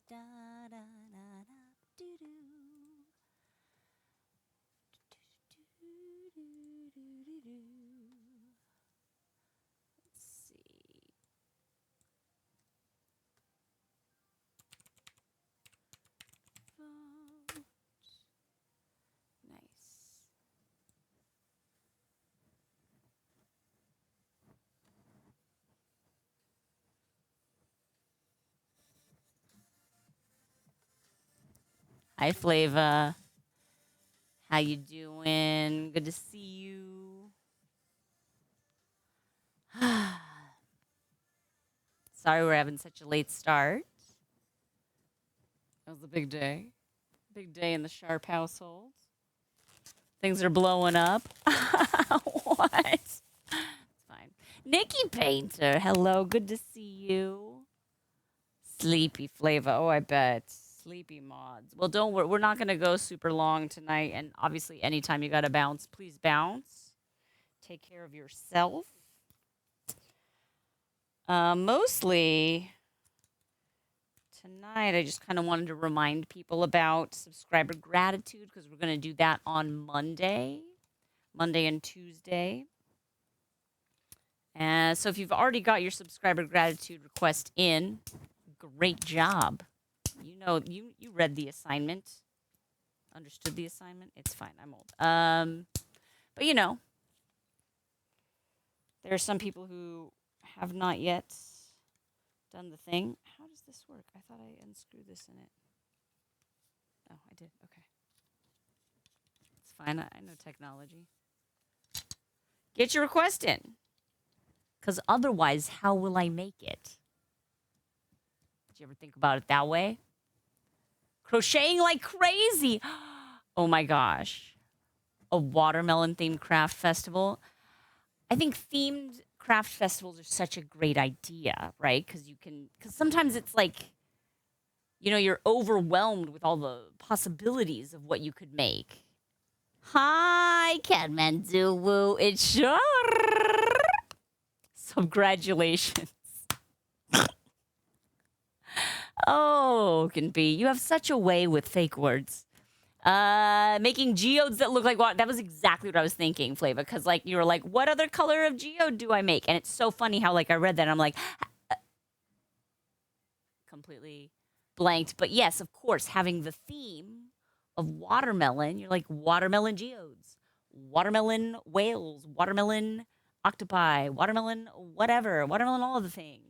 da da da da do do. Let's see. Vote. Nice. Hi, Flava. How you doing? Good to see you. Sorry we're having such a late start. That was a big day. Big day in the Sharp household. Things are blowing up. What? It's fine. Nikki Painter, hello. Good to see you. Sleepy Flava. Oh, I bet. Sleepy mods. Well, don't worry. We're not going to go super long tonight. And obviously, anytime you got to bounce, please bounce. Take care of yourself. Mostly tonight, I just kind of wanted to remind people about subscriber gratitude because we're going to do that on Monday and Tuesday. So if you've already got your subscriber gratitude request in, great job. You know, you read the assignment, understood the assignment. It's fine. I'm old. But you know, there are some people who have not yet done the thing. How does this work? I thought I unscrewed this in it. Oh, I did. Okay. It's fine. I know technology. Get your request in. Because otherwise, how will I make it? Did you ever think about it that way? Crocheting like crazy. Oh my gosh. A watermelon themed craft festival. I think themed craft festivals are such a great idea, right? Because sometimes it's like, you know, you're overwhelmed with all the possibilities of what you could make. Hi, Kathmandu. It's sure. So congratulations. Oh, can be. You have such a way with fake words. Making geodes that look like water. That was exactly what I was thinking, Flava. Because like you were like, what other color of geode do I make? And it's so funny how like I read that and I'm like, completely blanked. But yes, of course, having the theme of watermelon, you're like watermelon geodes, watermelon whales, watermelon octopi, watermelon whatever, watermelon all of the things.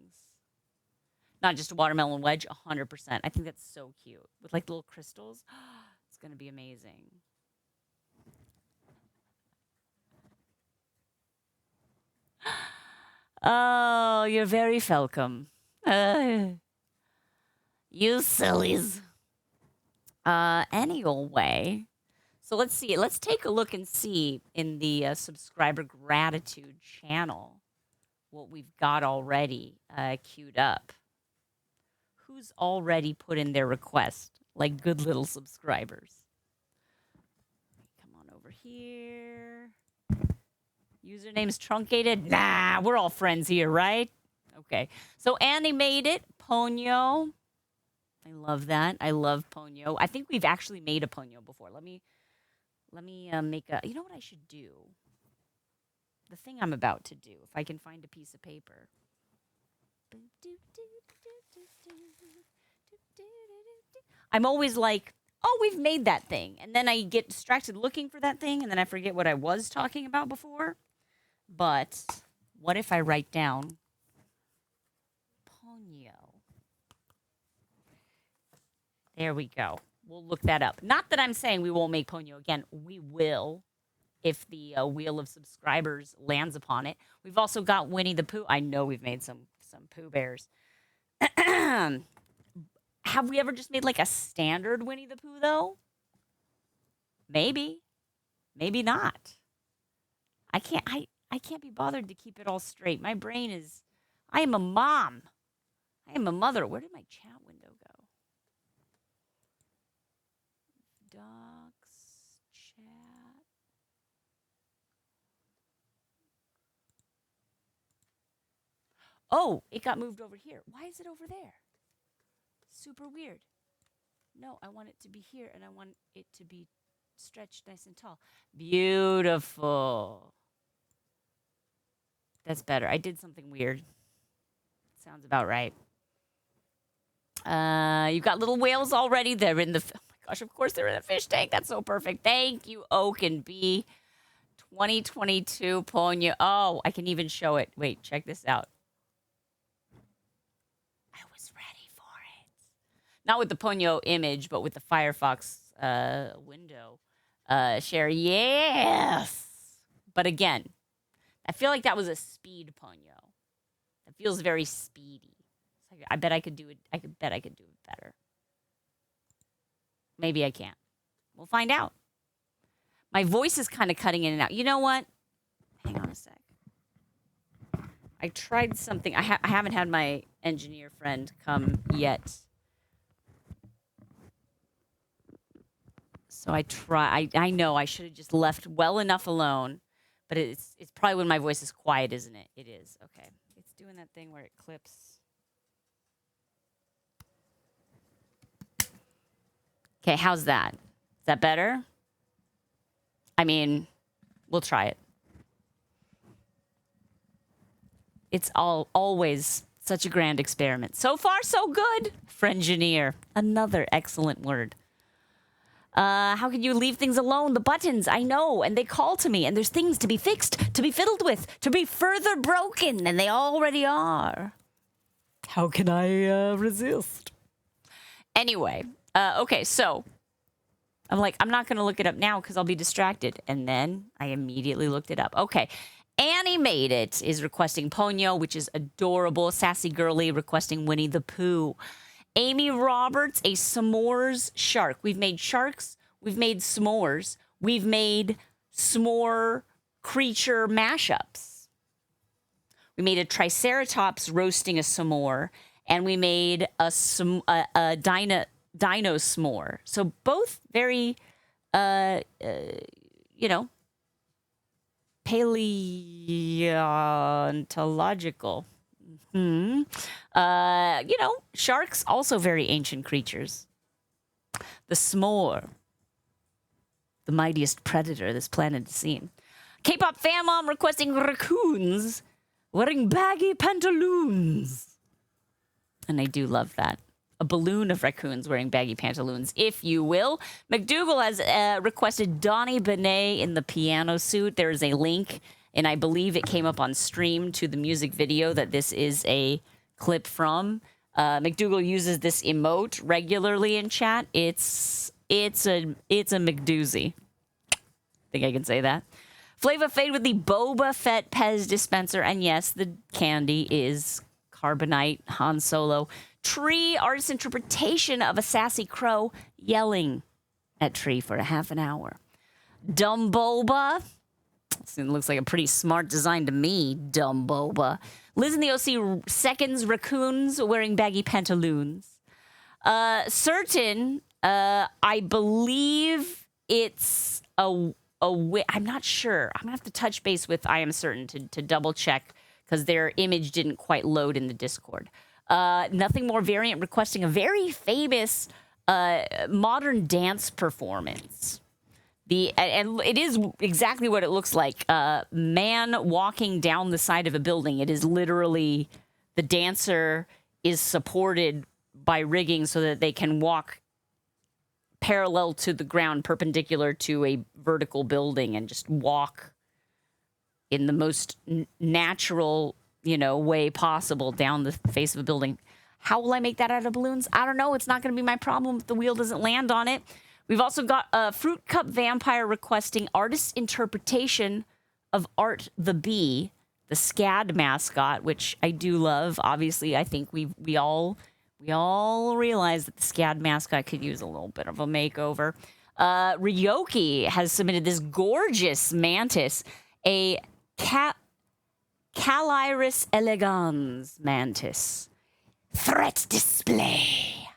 Not just a watermelon wedge, 100%. I think that's so cute with like little crystals. It's gonna be amazing. Oh, you're very welcome. You sillies. Any old way. So let's see. Let's take a look and see in the subscriber gratitude channel what we've got already queued up. Who's already put in their request, like good little subscribers? Come on over here. Username's truncated. Nah, we're all friends here, right? Okay. So Annie made it. Ponyo. I love that. I love Ponyo. I think we've actually made a Ponyo before. Let me make a. You know what I should do? The thing I'm about to do. If I can find a piece of paper. I'm always like, oh, we've made that thing. And then I get distracted looking for that thing, and then I forget what I was talking about before. But what if I write down Ponyo? There we go. We'll look that up. Not that I'm saying we won't make Ponyo again. We will if the wheel of subscribers lands upon it. We've also got Winnie the Pooh. I know we've made some Pooh Bears. Have we ever just made like a standard Winnie the Pooh, though? Maybe. Maybe not. I can't be bothered to keep it all straight. My brain is... I am a mom. I am a mother. Where did my chat window go? Docs, chat. Oh, it got moved over here. Why is it over there? Super weird. No, I want it to be here, and I want it to be stretched nice and tall. Beautiful. That's better. I did something weird. Sounds about right. You've got little whales already. They're in the... Oh my gosh, of course they're in the fish tank. That's so perfect. Thank you, Oak and B. 2022 Ponyo. Oh, I can even show it. Wait, check this out. I was ready for it. Not with the Ponyo image, but with the Firefox window share. Yes. But again, I feel like that was a speed Ponyo. It feels very speedy. I bet I could do it. I bet I could do it better. Maybe I can't. We'll find out. My voice is kind of cutting in and out. You know what? Hang on a sec. I tried something. I haven't had my engineer friend come yet. So I know I should have just left well enough alone. But it's probably when my voice is quiet, isn't it? It is. Okay. It's doing that thing where it clips. Okay, how's that? Is that better? I mean, we'll try it. It's always such a grand experiment. So far, so good. Frengineer. Another excellent word. How can you leave things alone? The buttons, I know, and they call to me, and there's things to be fixed, to be fiddled with, to be further broken, and they already are. How can I resist? Anyway, okay, so I'm like, I'm not going to look it up now because I'll be distracted. And then I immediately looked it up. Okay, Annie Made It is requesting Ponyo, which is adorable. Sassy Girly requesting Winnie the Pooh. Amy Roberts, a s'mores shark. We've made sharks. We've made s'mores. We've made s'more creature mashups. We made a triceratops roasting a s'more, and we made a dino s'more. So both very, you know, paleontological. You know, sharks also very ancient creatures. The s'more, the mightiest predator this planet has seen. K-pop fan mom requesting raccoons wearing baggy pantaloons. And I do love that. A balloon of raccoons wearing baggy pantaloons, if you will. McDougal has requested Donnie Benet in the piano suit. There is a link, and I believe it came up on stream to the music video that this is a clip from. McDougal uses this emote regularly in chat. It's a McDoozy. Think I can say that. Flava Fade with the Boba Fett Pez dispenser, and yes, the candy is Carbonite Han Solo. Tree artist interpretation of a sassy crow yelling at Tree for a half an hour. Dumb Boba. It looks like a pretty smart design to me, Dumb Boba. Liz in the OC seconds raccoons wearing baggy pantaloons. Certain, I believe it's I'm not sure. I'm going to have to touch base with I Am Certain to double check because their image didn't quite load in the Discord. Nothing More variant requesting a very famous modern dance performance. And it is exactly what it looks like. Man walking down the side of a building. It is literally the dancer is supported by rigging so that they can walk parallel to the ground, perpendicular to a vertical building, and just walk in the most natural, way possible down the face of a building. How will I make that out of balloons? I don't know. It's not going to be my problem if the wheel doesn't land on it. We've also got a Fruit Cup Vampire requesting artist's interpretation of Art the Bee, the SCAD mascot, which I do love. Obviously, I think we all realize that the SCAD mascot could use a little bit of a makeover. Ryoki has submitted this gorgeous mantis, a Caliris elegans mantis. Threat display.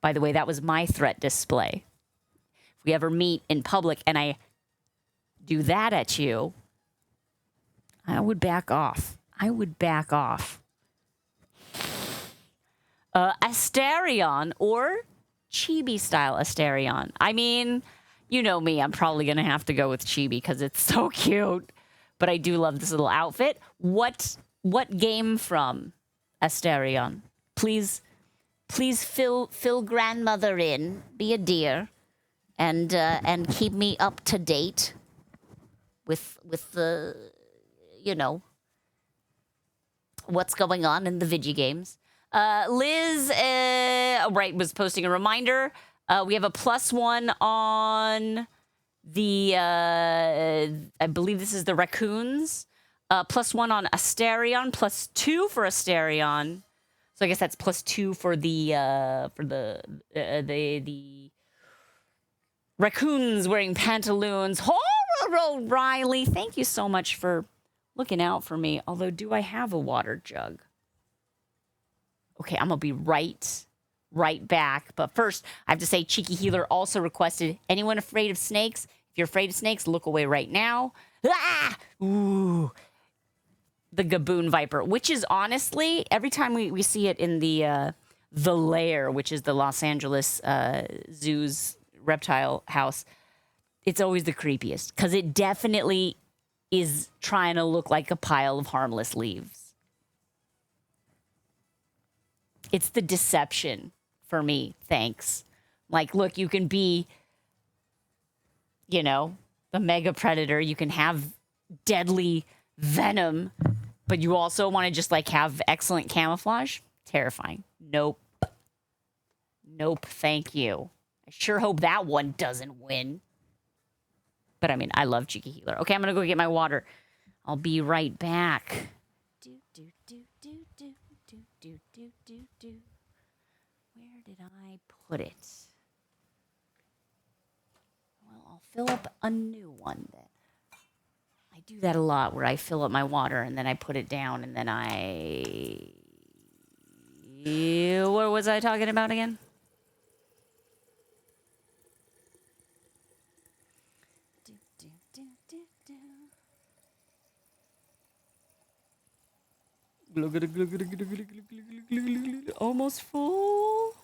By the way, that was my threat display. If we ever meet in public and I do that at you, I would back off. Asterion or chibi-style Asterion. I mean, you know me. I'm probably going to have to go with chibi because it's so cute. But I do love this little outfit. What game from Asterion? Please fill grandmother in. Be a dear. And keep me up to date with the, you know, what's going on in the video games. Liz, right, was posting a reminder. We have a +1 on the, I believe this is the raccoons. +1 on Asterion, +2 for Asterion. So I guess that's +2 for the raccoons wearing pantaloons. Horror, Riley, thank you so much for looking out for me. Although, do I have a water jug? Okay, I'm gonna be right back. But first, I have to say, Cheeky Healer also requested, anyone afraid of snakes? If you're afraid of snakes, look away right now. Ah! Ooh. The Gaboon Viper, which is honestly, every time we see it in the Lair, which is the Los Angeles Zoo's reptile house, it's always the creepiest because it definitely is trying to look like a pile of harmless leaves. It's the deception for me. Thanks. Like, look, you can be, you know, the mega predator. You can have deadly venom, but you also want to just like have excellent camouflage. Terrifying. Nope. Thank you. I sure hope that one doesn't win. But I mean, I love Cheeky Healer. Okay, I'm gonna go get my water. I'll be right back. Where did I put it? Well, I'll fill up a new one then. I do that a lot where I fill up my water and then I put it down and then what was I talking about again? Almost full.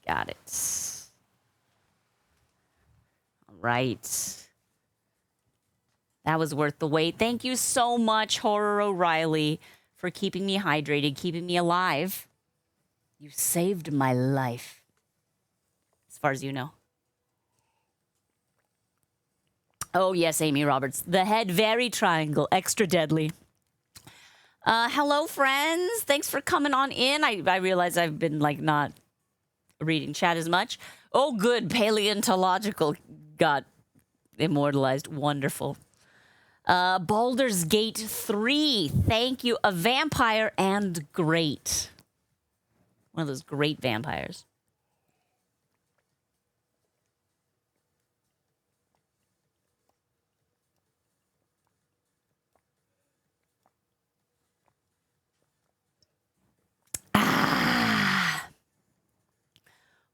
Got it. All right. That was worth the wait. Thank you so much, Horror O'Reilly, for keeping me hydrated, keeping me alive. You saved my life. As far as you know. Oh, yes, Amy Roberts. The head very triangle, extra deadly. Hello, friends. Thanks for coming on in. I realize I've been, like, not reading chat as much. Oh, good. Paleontological got immortalized. Wonderful. Baldur's Gate 3. Thank you. A vampire and great. One of those great vampires.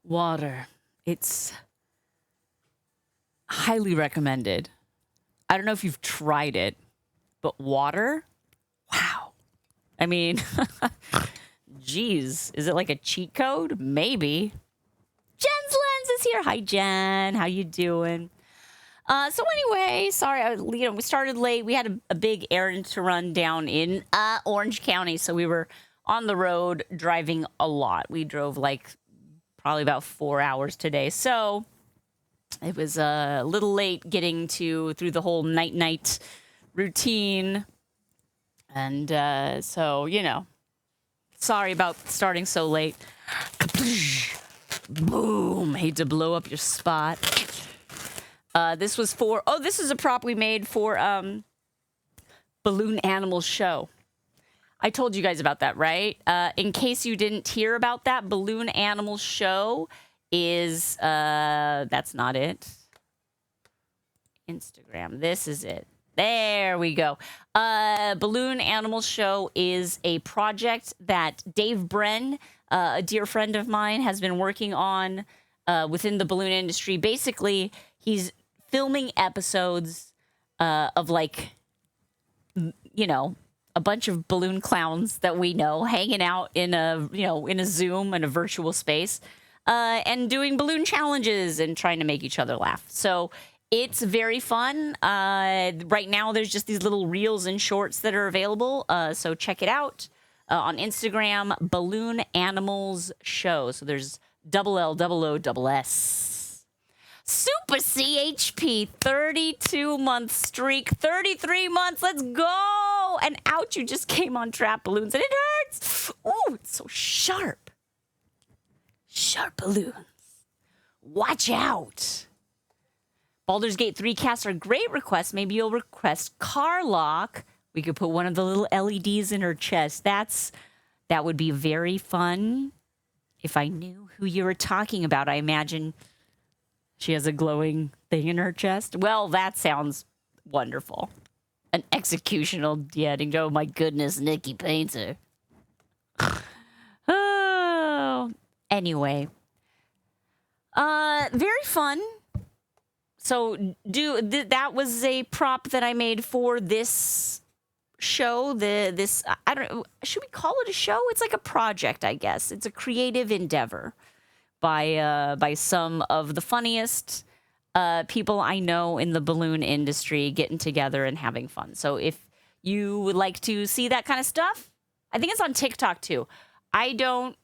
Water. It's highly recommended. I don't know if you've tried it, but water? Wow. I mean, geez, is it like a cheat code? Maybe. Jen's Lens is here. Hi, Jen. How you doing? So anyway, sorry, we started late. We had a big errand to run down in Orange County, so we were on the road driving a lot. We drove like probably about 4 hours today, so it was a little late getting through the whole night routine, and so you know, sorry about starting so late. Boom! Hate to blow up your spot. This was for this is a prop we made for Balloon Animal Show. I told you guys about that, right? In case you didn't hear about that, Balloon Animal Show is, that's not it. Instagram. This is it. There we go. Balloon Animal Show is a project that Dave Bren, a dear friend of mine, has been working on within the balloon industry. Basically, he's filming episodes of, like, you know, a bunch of balloon clowns that we know hanging out in a Zoom and a virtual space, and doing balloon challenges and trying to make each other laugh. So it's very fun. Right now, there's just these little reels and shorts that are available. So check it out on Instagram, Balloon Animals Show. So there's LLOOSS. Super CHP, 32-month streak, 33 months. Let's go. And ouch, you just came on trap balloons and it hurts. Oh, it's so sharp. Sharp balloons. Watch out. Baldur's Gate 3 casts are great requests. Maybe you'll request car lock. We could put one of the little LEDs in her chest. That would be very fun. If I knew who you were talking about, I imagine she has a glowing thing in her chest. Well, that sounds wonderful. An executional deading. Oh, my goodness, Nikki Painter. Oh. Anyway. Very fun. So, that was a prop that I made for this show. I don't know, should we call it a show? It's like a project, I guess. It's a creative endeavor by some of the funniest people I know in the balloon industry getting together and having fun. So if you would like to see that kind of stuff, I think it's on TikTok too. I don't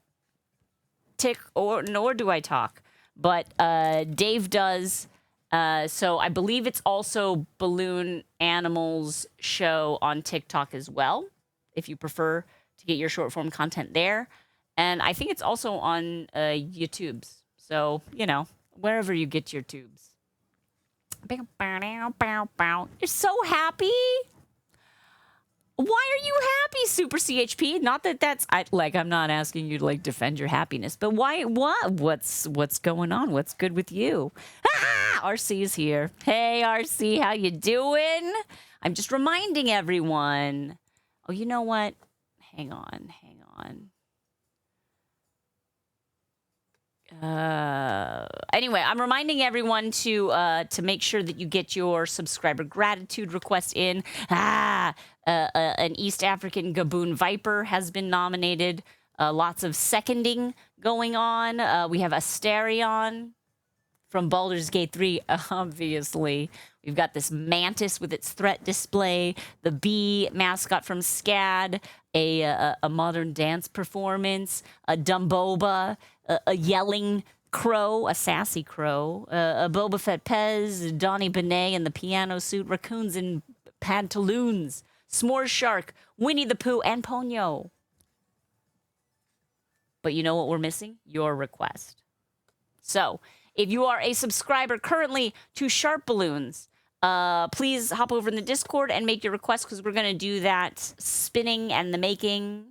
nor do I talk, but Dave does. So I believe it's also Balloon Animals Show on TikTok as well, if you prefer to get your short form content there. And I think it's also on YouTube's. So, wherever you get your tubes. You're so happy. Why are you happy, Super CHP? Not that I'm not asking you to defend your happiness, but why? What's going on? What's good with you? RC's here. Hey, RC, how you doing? I'm just reminding everyone. Oh, you know what? Hang on. Anyway, I'm reminding everyone to make sure that you get your subscriber gratitude request in. An East African Gaboon Viper has been nominated. Lots of seconding going on. We have Asterion from Baldur's Gate 3, obviously. We've got this mantis with its threat display, the bee mascot from SCAD, a modern dance performance, a Dumboba, a yelling crow, a sassy crow, a Boba Fett Pez, Donnie Benet in the piano suit, raccoons in pantaloons, S'more Shark, Winnie the Pooh, and Ponyo. But you know what we're missing? Your request. So, if you are a subscriber currently to SharpBalloons, please hop over in the Discord and make your request, because we're going to do that spinning and the making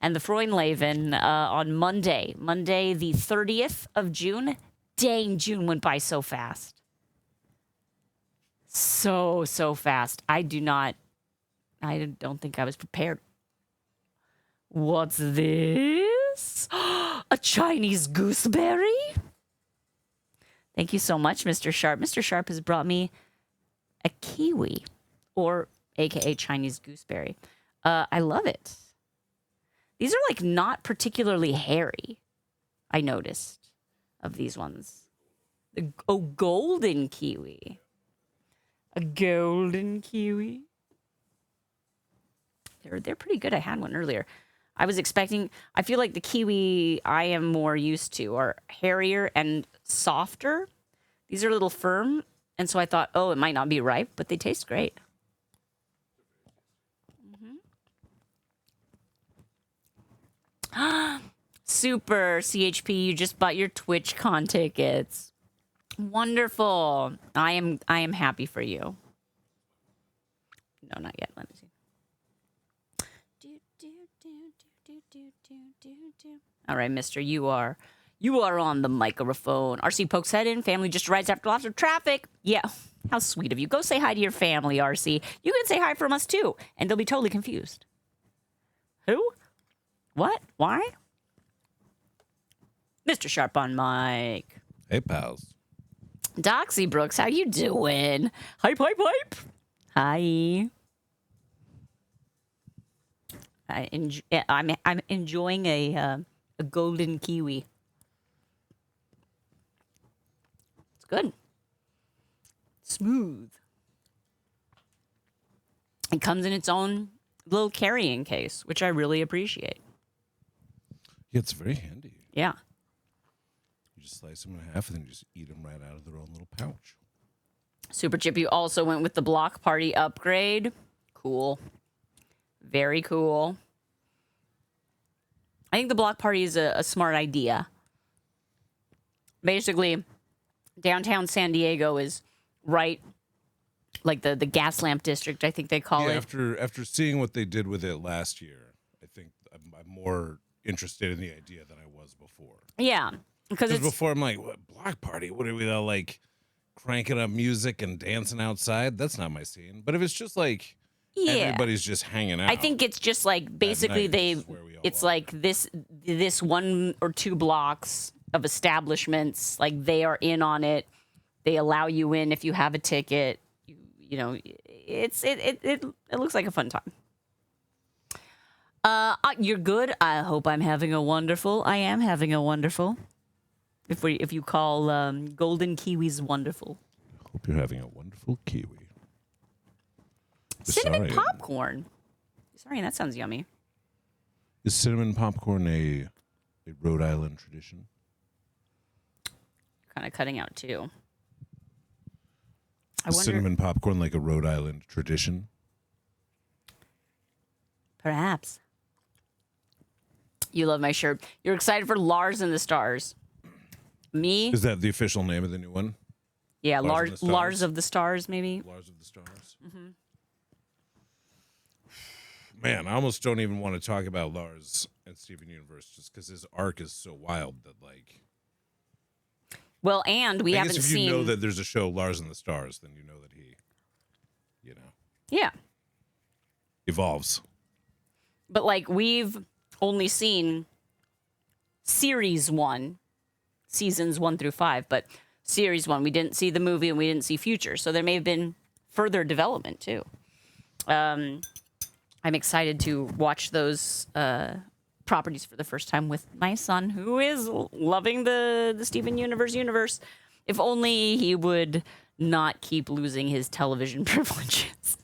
and the Freundleben on Monday the 30th of June. Dang, June went by so fast. So fast. I don't think I was prepared. What's this? A Chinese gooseberry? Thank you so much, Mr. Sharp. Mr. Sharp has brought me a kiwi, or AKA Chinese gooseberry. I love it. These are not particularly hairy, I noticed, of these ones. Golden kiwi. A golden kiwi. They're pretty good. I had one earlier. I feel like the kiwi I am more used to are hairier and softer. These are a little firm, and so I thought, it might not be ripe, but they taste great. Super CHP, you just bought your TwitchCon tickets. Wonderful. I am happy for you. No, not yet. Let me see. All right, mister, you are on the microphone. RC pokes head in. Family just arrives after lots of traffic. Yeah, how sweet of you. Go say hi to your family, RC. You can say hi from us, too, and they'll be totally confused. Who? What? Why? Mr. Sharp on mic. Hey, pals. Doxy Brooks, how you doing? Hype. Hi. I'm enjoying a golden kiwi. It's good. Smooth. It comes in its own little carrying case, which I really appreciate. Yeah, it's very handy. Yeah. You just slice them in half and then you just eat them right out of their own little pouch. Super Chip, you also went with the Block Party upgrade. Cool. Very cool. I think the Block Party is a smart idea. Basically, downtown San Diego is right, like the gas lamp district, I think they call it. After seeing what they did with it last year, I think I'm more interested in the idea than I was before. Yeah. Because before I'm like, what, Block Party? What are we all like cranking up music and dancing outside? That's not my scene. But if it's just like everybody's just hanging out. I think it's just like basically it's like this 1 or 2 blocks of establishments, like they are in on it. They allow you in if you have a ticket. You know, it looks like a fun time. You're good. I hope I'm having a wonderful. I am having a wonderful. If you call golden kiwis wonderful. Hope you're having a wonderful kiwi. Cinnamon popcorn. Sorry, that sounds yummy. Is cinnamon popcorn a Rhode Island tradition? Kind of cutting out too. Is cinnamon popcorn like a Rhode Island tradition? Perhaps. You love my shirt. You're excited for Lars and the Stars. Me? Is that the official name of the new one? Yeah, Lars of the Stars, maybe. Lars of the Stars. Mm-hmm. Man, I almost don't even want to talk about Lars and Steven Universe just because his arc is so wild that, like... Well, and we haven't seen... if you know that there's a show, Lars and the Stars, then you know that he, Yeah. evolves. But, like, we've only seen Series 1, Seasons 1 through 5, but Series 1, we didn't see the movie and we didn't see Future, so there may have been further development, too. I'm excited to watch those properties for the first time with my son, who is loving the Steven Universe. If only he would not keep losing his television privileges.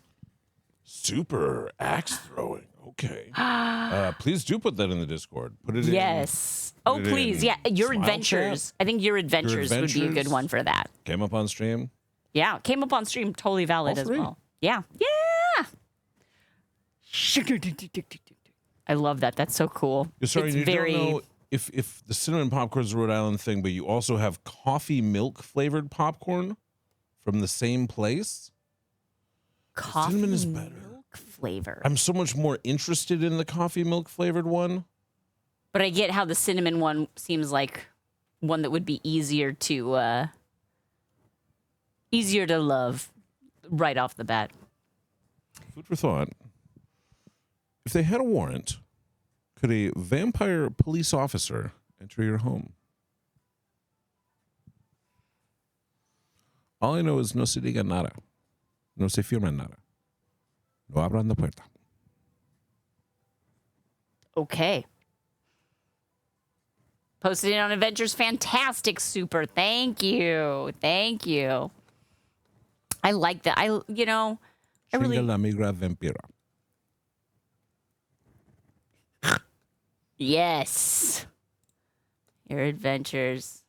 Super axe throwing. Okay. Please do put that in the Discord. Put it in. Yes. Oh, please. Yeah. Your Adventures. Chat. I think Your Adventures would be a good one for that. Came up on stream? Yeah. Came up on stream. Totally valid as well. Yeah. Yeah. I love that. That's so cool. Sorry, you don't know if the cinnamon popcorn is a Rhode Island thing, but you also have coffee milk flavored popcorn from the same place. Coffee cinnamon is better. Milk flavor. I'm so much more interested in the coffee milk flavored one. But I get how the cinnamon one seems like one that would be easier to love right off the bat. Food for thought. If they had a warrant, could a vampire police officer enter your home? All I know is no se diga nada. No se firma nada. No abran la puerta. Okay. Posted it on Adventures. Fantastic, Super. Thank you. Thank you. I like that. I really... la migra vampira. Yes. Your Adventures.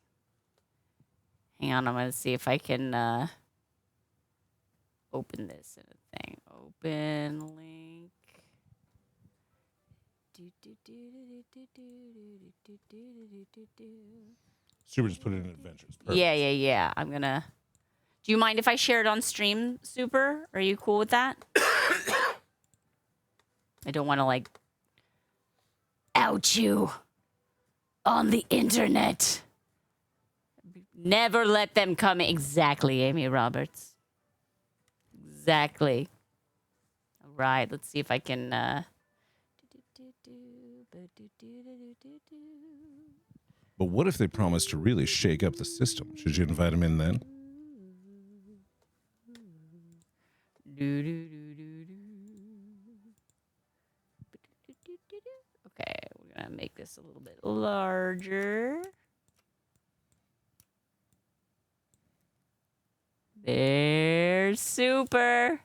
Hang on, I'm going to see if I can open this in a thing. Open link. Super just put it in Adventures. Perfect. Yeah. I'm going to... Do you mind if I share it on stream, Super? Are you cool with that? I don't want to, like... out you on the internet. Never let them come. Exactly, Amy Roberts. Exactly. All right, let's see if I can... But what if they promise to really shake up the system? Should you invite them in then? Okay, we're gonna make this a little bit larger. There's Super.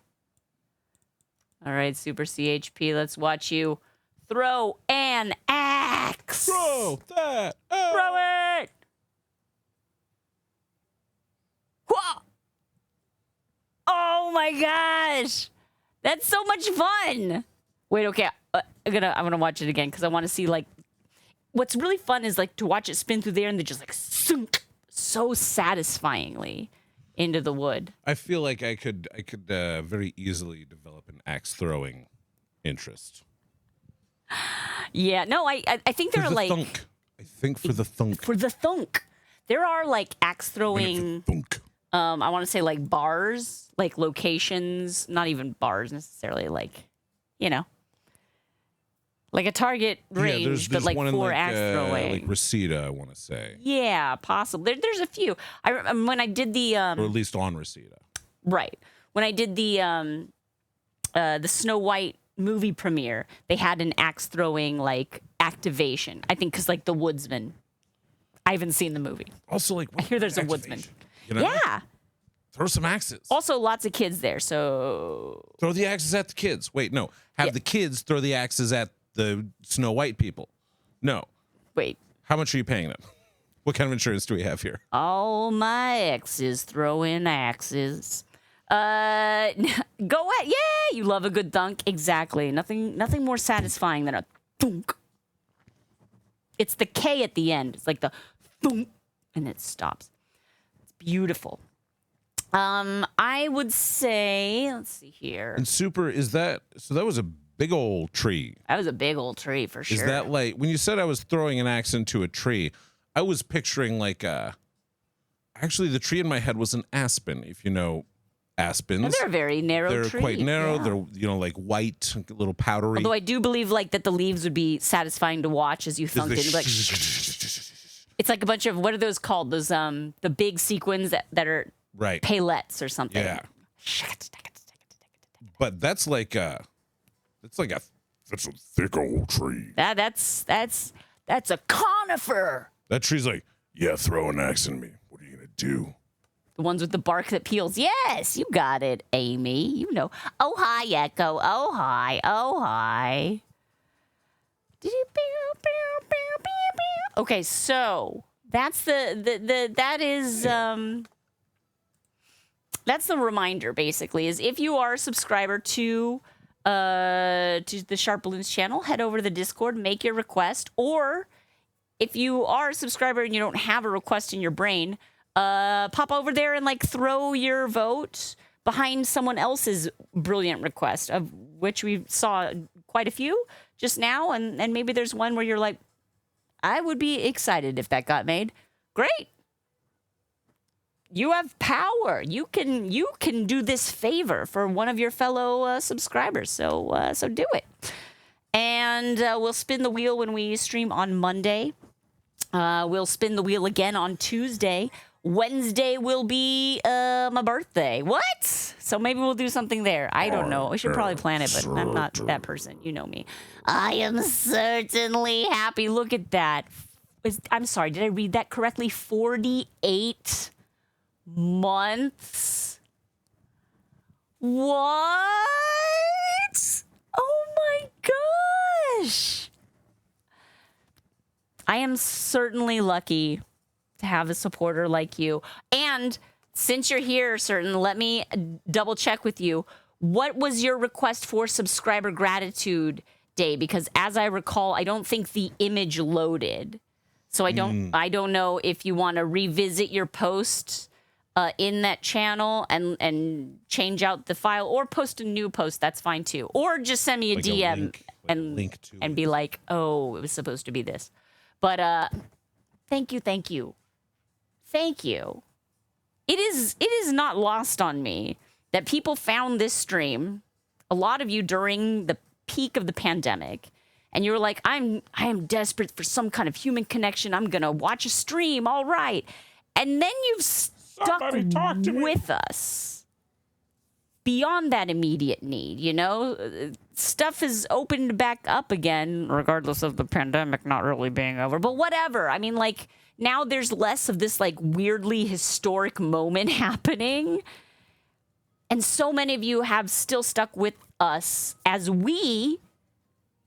All right, Super CHP, let's watch you throw an axe. Throw that. Oh. Throw it. Whoa. Oh my gosh. That's so much fun. Wait, okay. I'm gonna watch it again because I want to see like what's really fun is like to watch it spin through there and then just like sunk so satisfyingly into the wood. I feel like I could very easily develop an axe throwing interest. Yeah, no, I think there are like thunk. I think for the thunk. For the thunk. There are like axe throwing Thunk. I want to say like bars, like locations, not even bars necessarily, like, you know, like a target range, there's but like one for in axe throwing. like Reseda, I want to say. Yeah, possible. There's a few. When I did the or at least on Reseda. right when I did the Snow White movie premiere, they had an axe throwing like activation. I think because like the woodsman. I haven't seen the movie. Also, like I hear there's a woodsman. You know? Yeah. Throw some axes. Also, lots of kids there, so Throw the axes at the kids. Wait, no. Have the kids throw the axes at the Snow White people. No. Wait. How much are you paying them? What kind of insurance do we have here? All my exes throwing axes. Go at yeah. You love a good thunk. Exactly. Nothing more satisfying than a thunk. It's the K at the end. It's like the thunk, and it stops. It's beautiful. I would say, let's see here. And Super, is that, so that was a big old tree. That was a big old tree for sure. Is that like, when you said I was throwing an axe into a tree, I was picturing like actually the tree in my head was an aspen, if you know aspens. And they're a very narrow They're tree. quite narrow. Yeah. They're, you know, like white, a little powdery. Although I do believe like that the leaves would be satisfying to watch as you thunk it. Like, it's like a bunch of, what are those called? Those the big sequins that are right. palettes or something. Yeah. But that's like that's a thick old tree. That's a conifer. That tree's like, yeah, throw an axe in me. What are you gonna do? The ones with the bark that peels. Yes, you got it, Amy. You know. Oh hi, Echo. Oh hi. Oh hi. Okay, so that's that's the reminder basically, is if you are a subscriber to the SharpBalloons channel, head over to the Discord, make your request, or if you are a subscriber and you don't have a request in your brain, pop over there and like throw your vote behind someone else's brilliant request, of which we saw quite a few just now, and maybe there's one where you're like, I would be excited if that got made. Great. You have power. You can do this favor for one of your fellow subscribers. So do it. And we'll spin the wheel when we stream on Monday. We'll spin the wheel again on Tuesday. Wednesday will be my birthday. What? So maybe we'll do something there. I don't know. We should probably plan it, but I'm not that person. You know me. I am certainly happy. Look at that. I'm sorry. Did I read that correctly? 48 months. What? Oh my gosh. I am certainly lucky to have a supporter like you. And since you're here, let me double check with you. What was your request for subscriber gratitude day? Because as I recall, I don't think the image loaded. So I don't know if you want to revisit your post in that channel and change out the file, or post a new post. That's fine too. Or just send me a DM and be like, oh, it was supposed to be this. But thank you. It is not lost on me that people found this stream, a lot of you during the peak of the pandemic, and you were like, I am desperate for some kind of human connection. I'm gonna watch a stream, all right. And then you've stuck with us beyond that immediate need, you know? Stuff is opened back up again, regardless of the pandemic not really being over. But whatever. I mean, like, now there's less of this, like, weirdly historic moment happening. And so many of you have still stuck with us as we,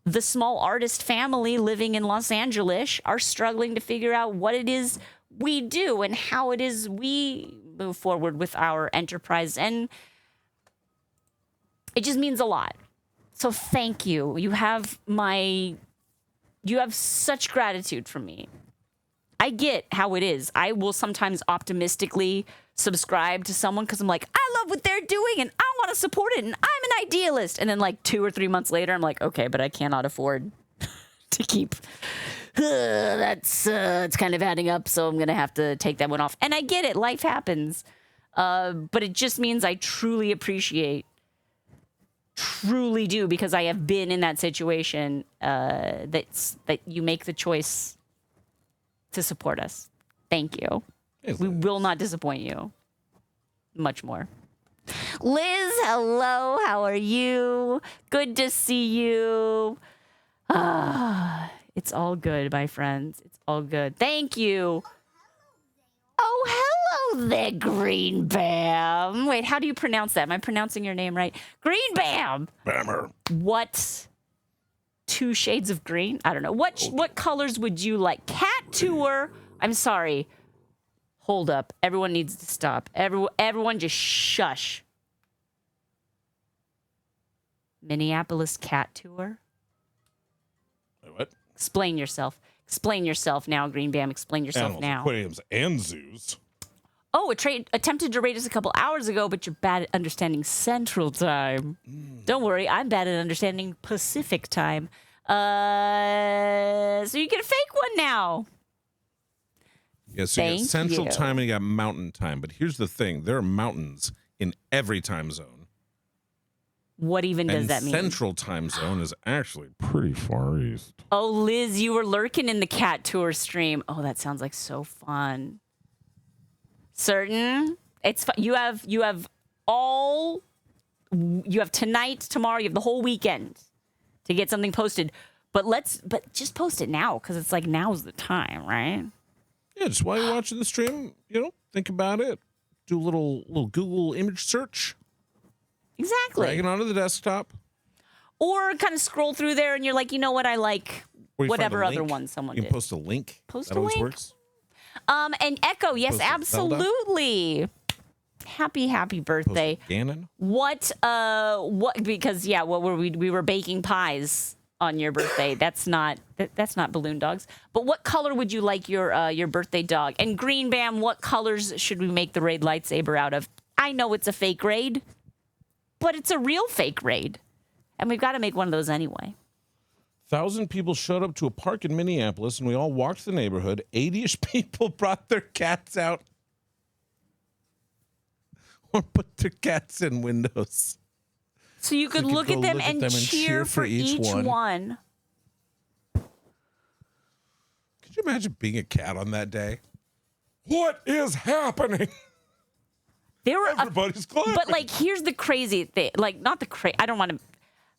the small artist family living in Los Angeles, are struggling to figure out what it is we do and how it is we move forward with our enterprise. And it just means a lot. So thank you. You have such gratitude from me. I get how it is. I will sometimes optimistically subscribe to someone because I'm like, I love what they're doing and I want to support it and I'm an idealist. And then like 2 or 3 months later, I'm like, okay, but I cannot afford to keep. It's kind of adding up, so I'm going to have to take that one off. And I get it. Life happens. But it just means I truly appreciate, truly do, because I have been in that situation, that you make the choice to support us. Thank you. We will not disappoint you. Much more. Liz, hello. How are you? Good to see you. It's all good, my friends. It's all good. Thank you. Oh, hello there, Green Bam. Wait, how do you pronounce that? Am I pronouncing your name right? Green Bam. Bammer. What? 2 shades of green? I don't know. What colors would you like? Cat tour. I'm sorry. Hold up. Everyone needs to stop. Everyone just shush. Minneapolis cat tour. What? Explain yourself. Explain yourself now, Green Bam. Explain yourself Animals, now. aquariums, and zoos. Oh, a train attempted to raid us a couple hours ago, but you're bad at understanding Central Time. Don't worry, I'm bad at understanding Pacific Time. So you get a fake one now. Yeah, so you got Central you. Time and you got Mountain Time. But here's the thing. There are mountains in every time zone. What even does that mean? Central Time Zone is actually pretty far east. Oh, Liz, you were lurking in the cat tour stream. Oh, that sounds like so fun. Certain? It's fun. You have tonight, tomorrow, you have the whole weekend to get something posted. But just post it now, because it's like now's the time, right? Yeah, just while you're watching the stream, think about it. Do a little Google image search. Exactly. Drag it onto the desktop. Or kind of scroll through there and you're like, you know what, I like whatever other one someone did. You can did. post a link. Post that a always link. Works. And Echo, yes, absolutely. Happy birthday. Gannon. What because what were we were baking pies on your birthday. That's not balloon dogs. But what color would you like your birthday dog? And Green Bam, what colors should we make the raid lightsaber out of? I know it's a fake raid, but it's a real fake raid. And we've got to make one of those anyway. 1,000 people showed up to a park in Minneapolis, and we all walked the neighborhood. 80-ish people brought their cats out or put their cats in windows. So you could look at them and cheer for each one. Could you imagine being a cat on that day? What is happening? There were Everybody's clapping. But like, here's the crazy thing. Like, not the crazy. I don't want to.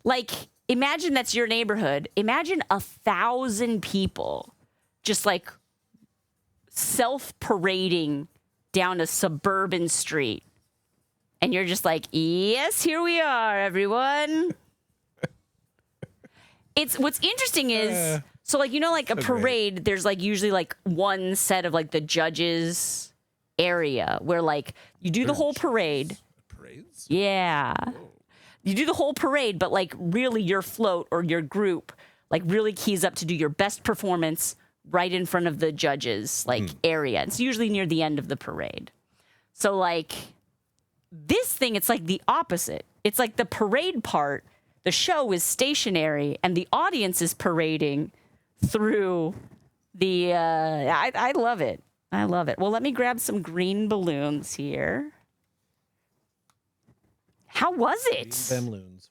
Like, imagine that's your neighborhood. Imagine 1,000 people just like self-parading down a suburban street. And you're just like, yes, here we are, everyone. What's interesting is, so like, like a parade, there's like usually like one set of like the judges area where like you do the whole parade. Parades? Yeah. You do the whole parade, but like really your float or your group like really keys up to do your best performance right in front of the judges like area. It's usually near the end of the parade. So like this thing, it's like the opposite. It's like the parade part, the show is stationary and the audience is parading through the, I love it. I love it. Well, let me grab some green balloons here. How was it? Balloons.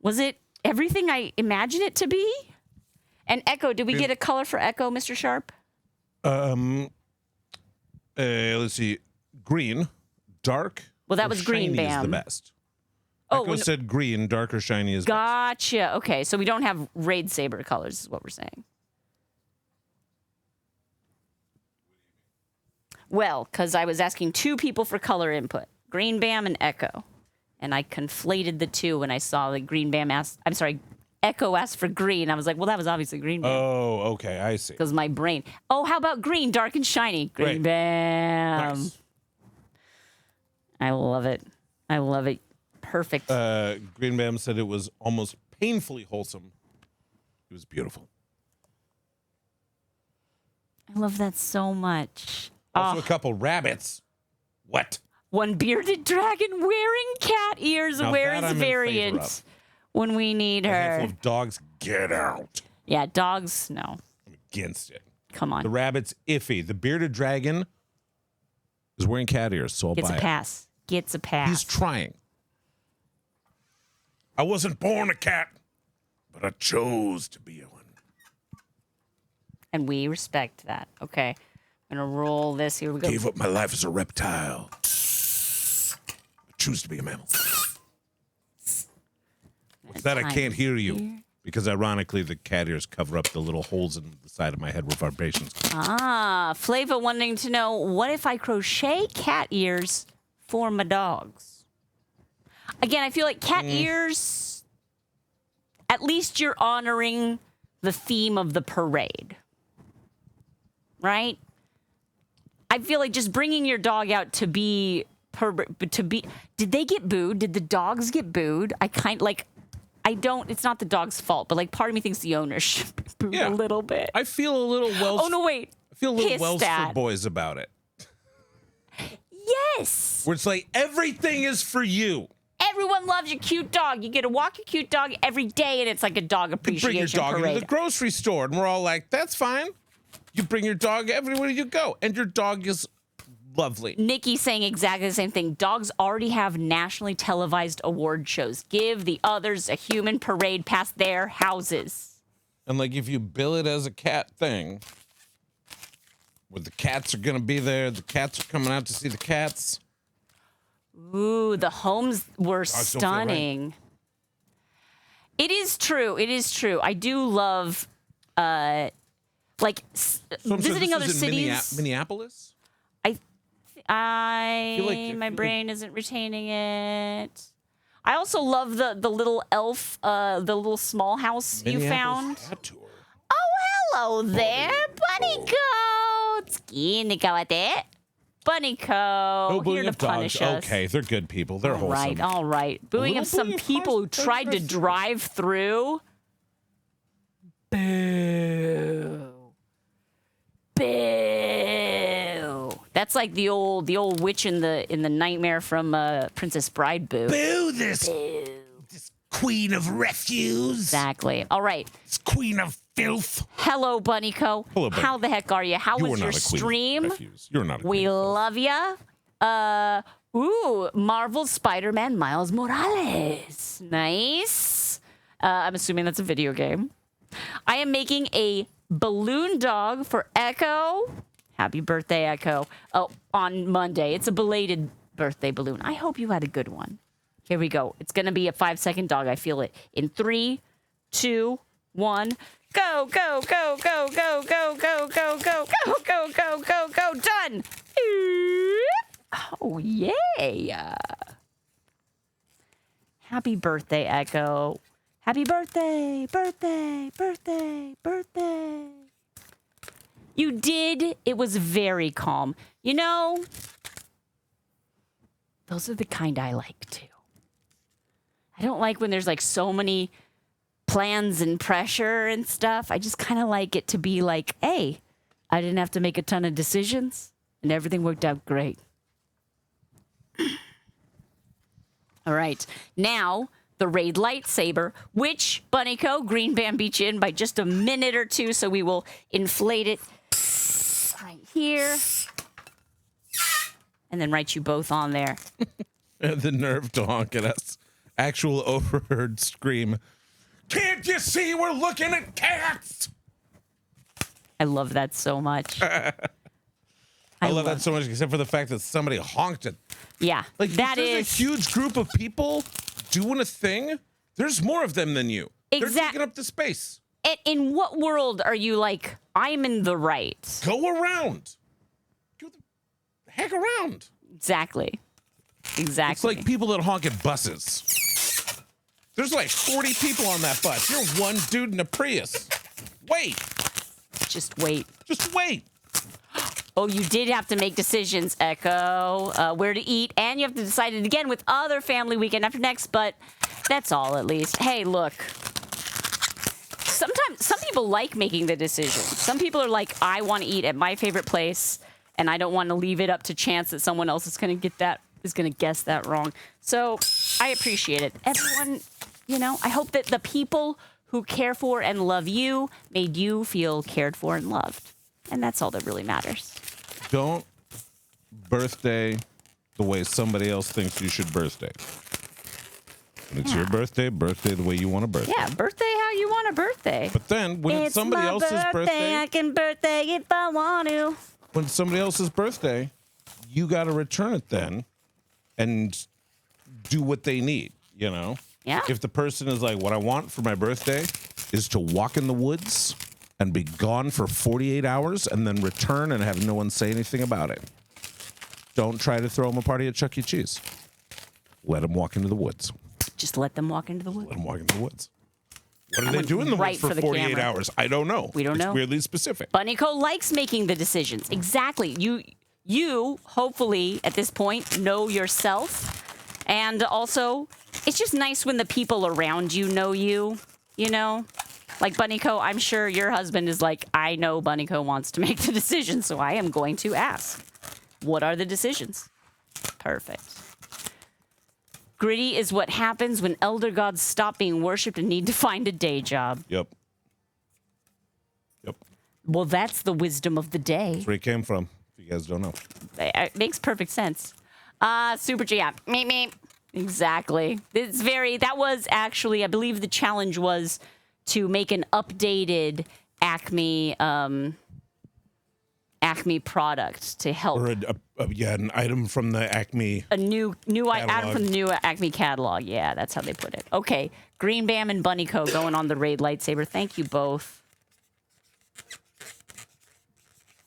Was it everything I imagined it to be? And Echo, did we get a color for Echo, Mr. Sharp? Let's see. Green, dark. Well, that was Green Bam. Is the Bam. best. Oh, Echo said green, darker shiny is best. gotcha. Okay, so we don't have Raid Saber colors, is what we're saying. Well, because I was asking 2 people for color input, Green Bam and Echo. And I conflated the 2 when I saw the Green Bam Echo asked for green. I was like, well, that was obviously Green Bam. Oh, okay, I see. Because my brain. Oh, how about green, dark and shiny? Green Right. Bam. Nice. I love it. I love it. Perfect. Green Bam said it was almost painfully wholesome. It was beautiful. I love that so much. Also, a couple rabbits. What? One bearded dragon wearing cat ears. Now Where that is I'm in favor variant of. when we need A her? handful of dogs, get out. Yeah, dogs, no. I'm against it. Come on. The rabbit's iffy. The bearded dragon is wearing cat ears, so I'll Gets buy a it. pass. Gets a pass. He's trying. I wasn't born a cat, but I chose to be one. And we respect that. Okay. I'm going to roll this. Here we go. Gave up my life as a reptile. I choose to be a mammal. With that, I can't hear you. Because ironically, the cat ears cover up the little holes in the side of my head where vibrations. Ah, Flava wanting to know, what if I crochet cat ears for my dogs? Again, I feel like cat ears, at least you're honoring the theme of the parade. Right? I feel like just bringing your dog out to be, did they get booed? Did the dogs get booed? It's not the dog's fault, but like part of me thinks the owner should be booed a little bit. I feel a little Wells. Oh, no, wait. I feel a little Pissed Wells at. for boys about it. Yes. Where it's like, everything is for you. Everyone loves your cute dog. You get to walk your cute dog every day, and it's like a dog You appreciation bring your dog parade. into the grocery store, and we're all like, that's fine. You bring your dog everywhere you go, and your dog is lovely. Nikki saying exactly the same thing. Dogs already have nationally televised award shows. Give the others a human parade past their houses. And like, if you bill it as a cat thing, where the cats are gonna be there, the cats are coming out to see the cats. Ooh, the homes were Dogs don't feel stunning. It is true. It is true. I do love, visiting other this is in cities. Minneapolis? I feel my like- brain isn't retaining it. I also love the little elf, the little small house you found. Cat tour. Oh, hello there, Bunny Coat. Bunny Coat. No here booing to of punish dogs. us. Okay, they're good people. They're All right, wholesome. all right. Booing little of some booing of people who dogs, tried to that's drive through. Boo. Boo. That's like the old witch in the nightmare from Princess Bride. Boo. Boo this queen of refuse. Exactly. All right. This queen of filth. Hello, Bunny Co. Hello, Bunny. How the heck are you? How You was are your not a queen stream? of refuse. You're not a queen. We of filth. love ya. Marvel Spider-Man Miles Morales. Nice. I'm assuming that's a video game. I am making a balloon dog for Echo. Happy birthday, Echo. Oh, on Monday. It's a belated birthday balloon. I hope you had a good one. Here we go. It's going to be a 5-second dog. I feel it. In 3, 2, 1. Go, go, go, go, go, go, go, go, go, go, go, go, go, go. Done. Oh, yay. Happy birthday, Echo. Happy birthday, birthday, birthday, birthday. You did. It was very calm. You know, those are the kind I like too. I don't like when there's like so many plans and pressure and stuff. I just kind of like it to be like, hey, I didn't have to make a ton of decisions and everything worked out great. All right. Now, the Raid lightsaber, which Bunnyco, Green Bam beat you in by just a minute or two, so we will inflate it right here. And then write you both on there. The nerve to honk at us. Actual overheard scream. Can't you see we're looking at cats? I love that so much. I love that so much, except for the fact that somebody honked it. Yeah, Like, that if there's is a huge group of people doing a thing, there's more of them than you. They're taking up the space. In what world are you like, I'm in the right? Go around. Go the heck around. Exactly. It's like people that honk at buses. There's like 40 people on that bus. You're one dude in a Prius. Wait. Just wait. Just wait. Oh, you did have to make decisions, Echo, where to eat, and you have to decide it again with other family weekend after next, but that's all at least. Hey, look. Sometimes, some people like making the decision. Some people are like, I want to eat at my favorite place, and I don't want to leave it up to chance that someone else is going to guess that wrong. So I appreciate it. Everyone, you know, I hope that the people who care for and love you made you feel cared for and loved. And that's all that really matters. Don't birthday the way somebody else thinks you should birthday. When it's your birthday the way you want a birthday. Yeah, birthday how you want a birthday. But then when it's somebody else's birthday, I can birthday if I want to. When it's somebody else's birthday, you got to return it then and do what they need, you know? Yeah. If the person is like, what I want for my birthday is to walk in the woods and be gone for 48 hours and then return and have no one say anything about it. Don't try to throw them a party at Chuck E. Cheese. Let them walk into the woods. Just let them walk into the woods. Let them walk into the woods. What do they do in the woods for 48 hours? I don't know. We don't know. It's weirdly specific. Bunnyco likes making the decisions. Exactly. You hopefully at this point know yourself, and also it's just nice when the people around you know you. You know, like Bunnyco. I'm sure your husband is like, I know Bunnyco wants to make the decision, so I am going to ask, what are the decisions? Perfect. Gritty is what happens when elder gods stop being worshipped and need to find a day job. Yep. Well, that's the wisdom of the day. That's where he came from, if you guys don't know. It makes perfect sense. Super G app. Meep, meep. Exactly. That was actually, I believe the challenge was to make an updated Acme product to help. Or an item from the Acme. A new item from the new Acme catalog. Yeah, that's how they put it. Okay, Green Bam and Bunnyco going on the raid lightsaber. Thank you both.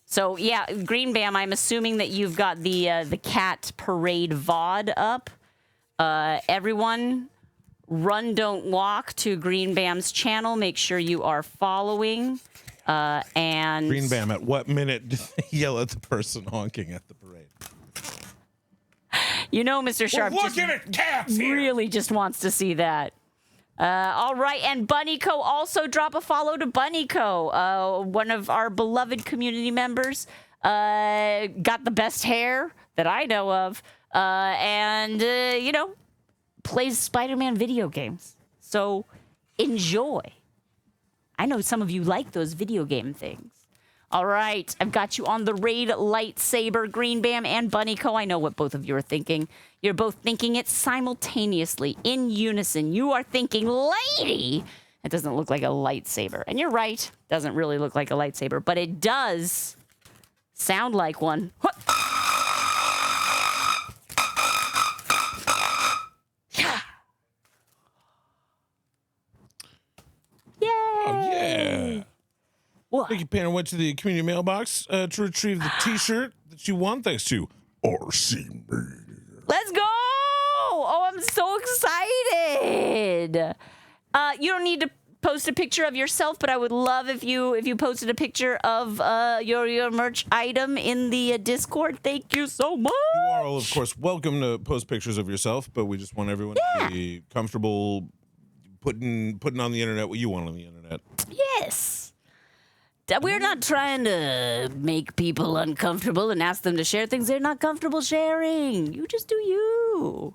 So yeah, Green Bam, I'm assuming that you've got the cat parade VOD up. Everyone, run, don't walk to Green Bam's channel. Make sure you are following. And Green Bam, at what minute did they yell at the person honking at the parade? You know, Mr. Sharp really just wants to see that. All right, and Bunnyco, also drop a follow to Bunnyco, one of our beloved community members. Got the best hair that I know of, and, you know, plays Spider-Man video games. So enjoy. I know some of you like those video game things. All right, I've got you on the raid lightsaber, Green Bam and Bunnyco. I know what both of you are thinking. You're both thinking it simultaneously, in unison. You are thinking, lady! It doesn't look like a lightsaber. And you're right, doesn't really look like a lightsaber, but it does sound like one. Yay! Oh, yeah. What? Thank you, Panner went to the community mailbox to retrieve the T-shirt that you won, thanks to RC Media. Let's go! Oh, I'm so excited. You don't need to post a picture of yourself, but I would love if you posted a picture of your merch item in the Discord. Thank you so much. You are all, of course, welcome to post pictures of yourself, but we just want everyone to be comfortable putting on the internet what you want on the internet. Yes. We're not trying to make people uncomfortable and ask them to share things they're not comfortable sharing. You just do you.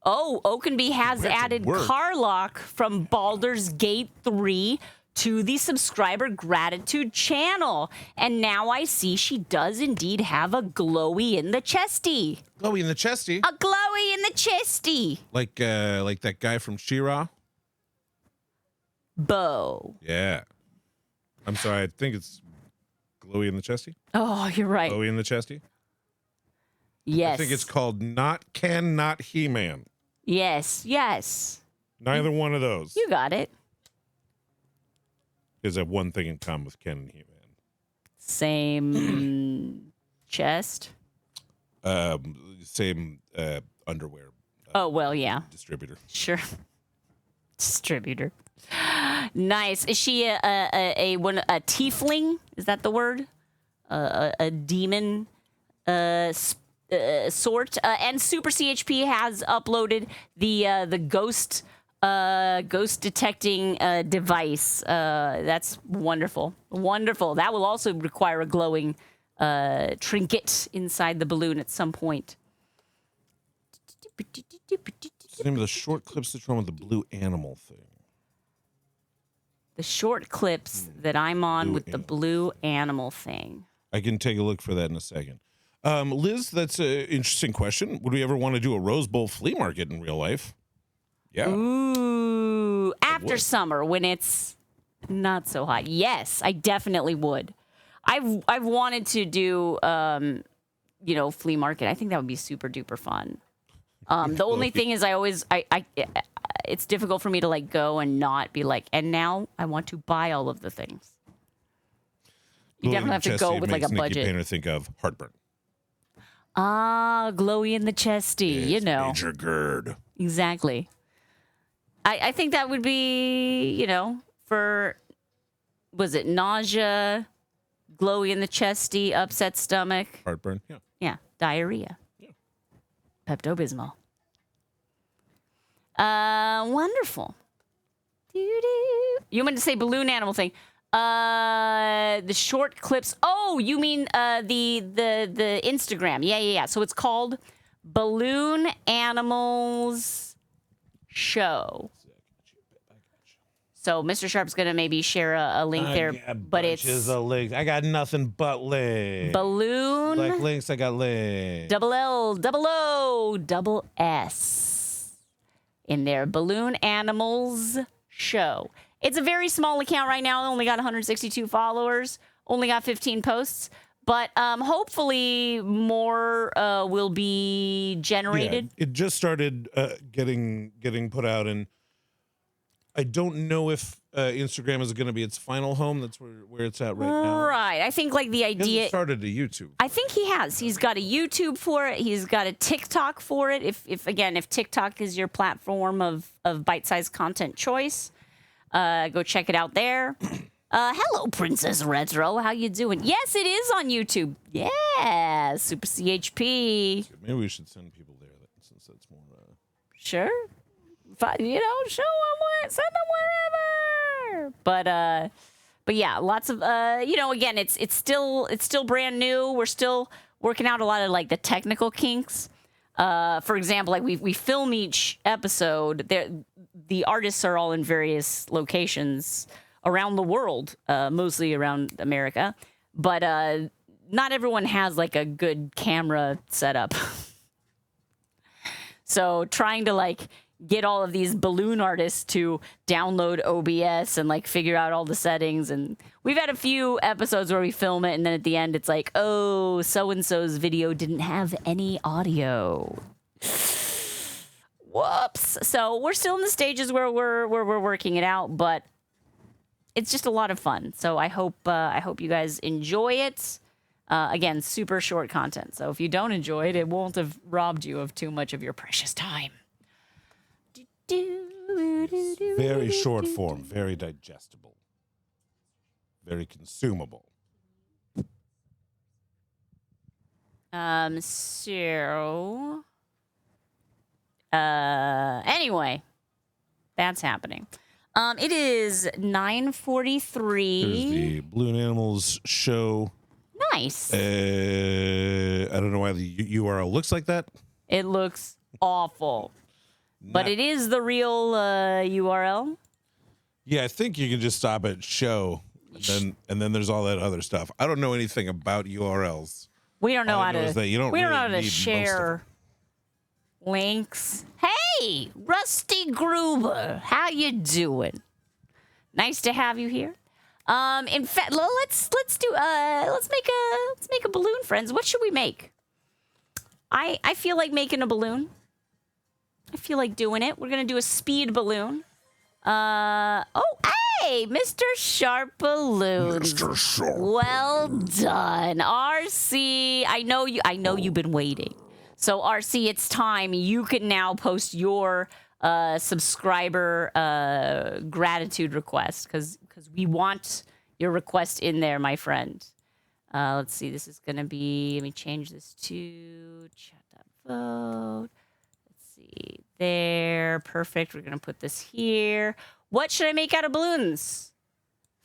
Oh, Oakenby has added Carlock from Baldur's Gate 3 to the subscriber gratitude channel. And now I see she does indeed have a glowy in the chesty. Glowy in the chesty? A glowy in the chesty. Like that guy from She-Ra? Bo. Yeah. I'm sorry, I think it's glowy in the chesty. Oh, you're right. Glowy in the chesty? Yes. I think it's called Not He-Man. Yes, yes. Neither one of those. You got it. Because I have one thing in common with Ken and He-Man. Same chest. Same underwear. Oh, well, yeah. Distributor. Sure. Distributor. Nice. Is she a tiefling? Is that the word? A demon sort? And Super CHP has uploaded the ghost detecting device. That's wonderful. Wonderful. That will also require a glowing trinket inside the balloon at some point. What's the name of the short clips that's wrong with the blue animal thing? The short clips that I'm on Blue with the animal. blue animal thing. I can take a look for that in a second. Liz, that's an interesting question. Would we ever want to do a Rose Bowl flea market in real life? Yeah. Ooh, after would. summer when it's not so hot. Yes, I definitely would. I've wanted to do flea market. I think that would be super duper fun. The only thing is it's difficult for me to like go and not be like, and now I want to buy all of the things. You Glowy definitely have to chesty go with like a makes Nikki budget. Painter think of heartburn. Ah, glowy in the chesty, It's Major GERD. Exactly. I think that would be, for, was it nausea, glowy in the chesty, upset stomach? Heartburn, yeah. Yeah, diarrhea. Yeah. Pepto-Bismol. Wonderful. Doo-doo. You meant to say balloon animal thing. The short clips. Oh, you mean the Instagram. Yeah. So it's called Balloon Animals Show. So Mr. Sharp's gonna maybe share a link there, but it's of links. I got nothing but links. Balloon Like links, I got links. double L double O double S in there. Balloon Animals Show. It's a very small account right now. Only got 162 followers. Only got 15 posts. But hopefully more will be generated. Yeah, it just started getting put out, and I don't know if Instagram is going to be its final home. That's where it's at right now. Right. I think like the He idea. hasn't started a YouTube. I think he has. He's got a YouTube for it. He's got a TikTok for it. If TikTok is your platform of bite-sized content choice, go check it out there. Hello, Princess Retro. How you doing? Yes, it is on YouTube. Yeah, Super CHP. Maybe we should send people there since that's more. Sure. Show them send them wherever. But yeah, lots of again, it's still brand new. We're still working out a lot of like the technical kinks. For example, like we film each episode. The artists are all in various locations around the world, mostly around America. But not everyone has like a good camera setup. So trying to like get all of these balloon artists to download OBS and like figure out all the settings. And we've had a few episodes where we film it and then at the end it's like, oh, so-and-so's video didn't have any audio. Whoops. So we're still in the stages where we're working it out, but it's just a lot of fun. So I hope you guys enjoy it. Again, super short content. So if you don't enjoy it, it won't have robbed you of too much of your precious time. Very short form, very digestible, very consumable. Anyway, that's happening. It is 9:43. There's the Balloon Animals Show. Nice. I don't know why the URL looks like that. It looks awful. But it is the real URL. Yeah, I think you can just stop at show, and then there's all that other stuff. I don't know anything about URLs. We don't know All I how know to. is that you don't we don't really know how to need most of share links. Hey, Rusty Gruber, how you doing? Nice to have you here. In fact, let's make a balloon, friends. What should we make? I feel like making a balloon. I feel like doing it. We're gonna do a speed balloon. Hey, Mr. Sharp Balloons. Mr. Sharp. Well done, RC. I know you've been waiting. So RC, it's time. You can now post your subscriber gratitude request because we want your request in there, my friend. Let's see. This is gonna be. Let me change this to chat.vote. See there, perfect. We're gonna put this here. What should I make out of balloons,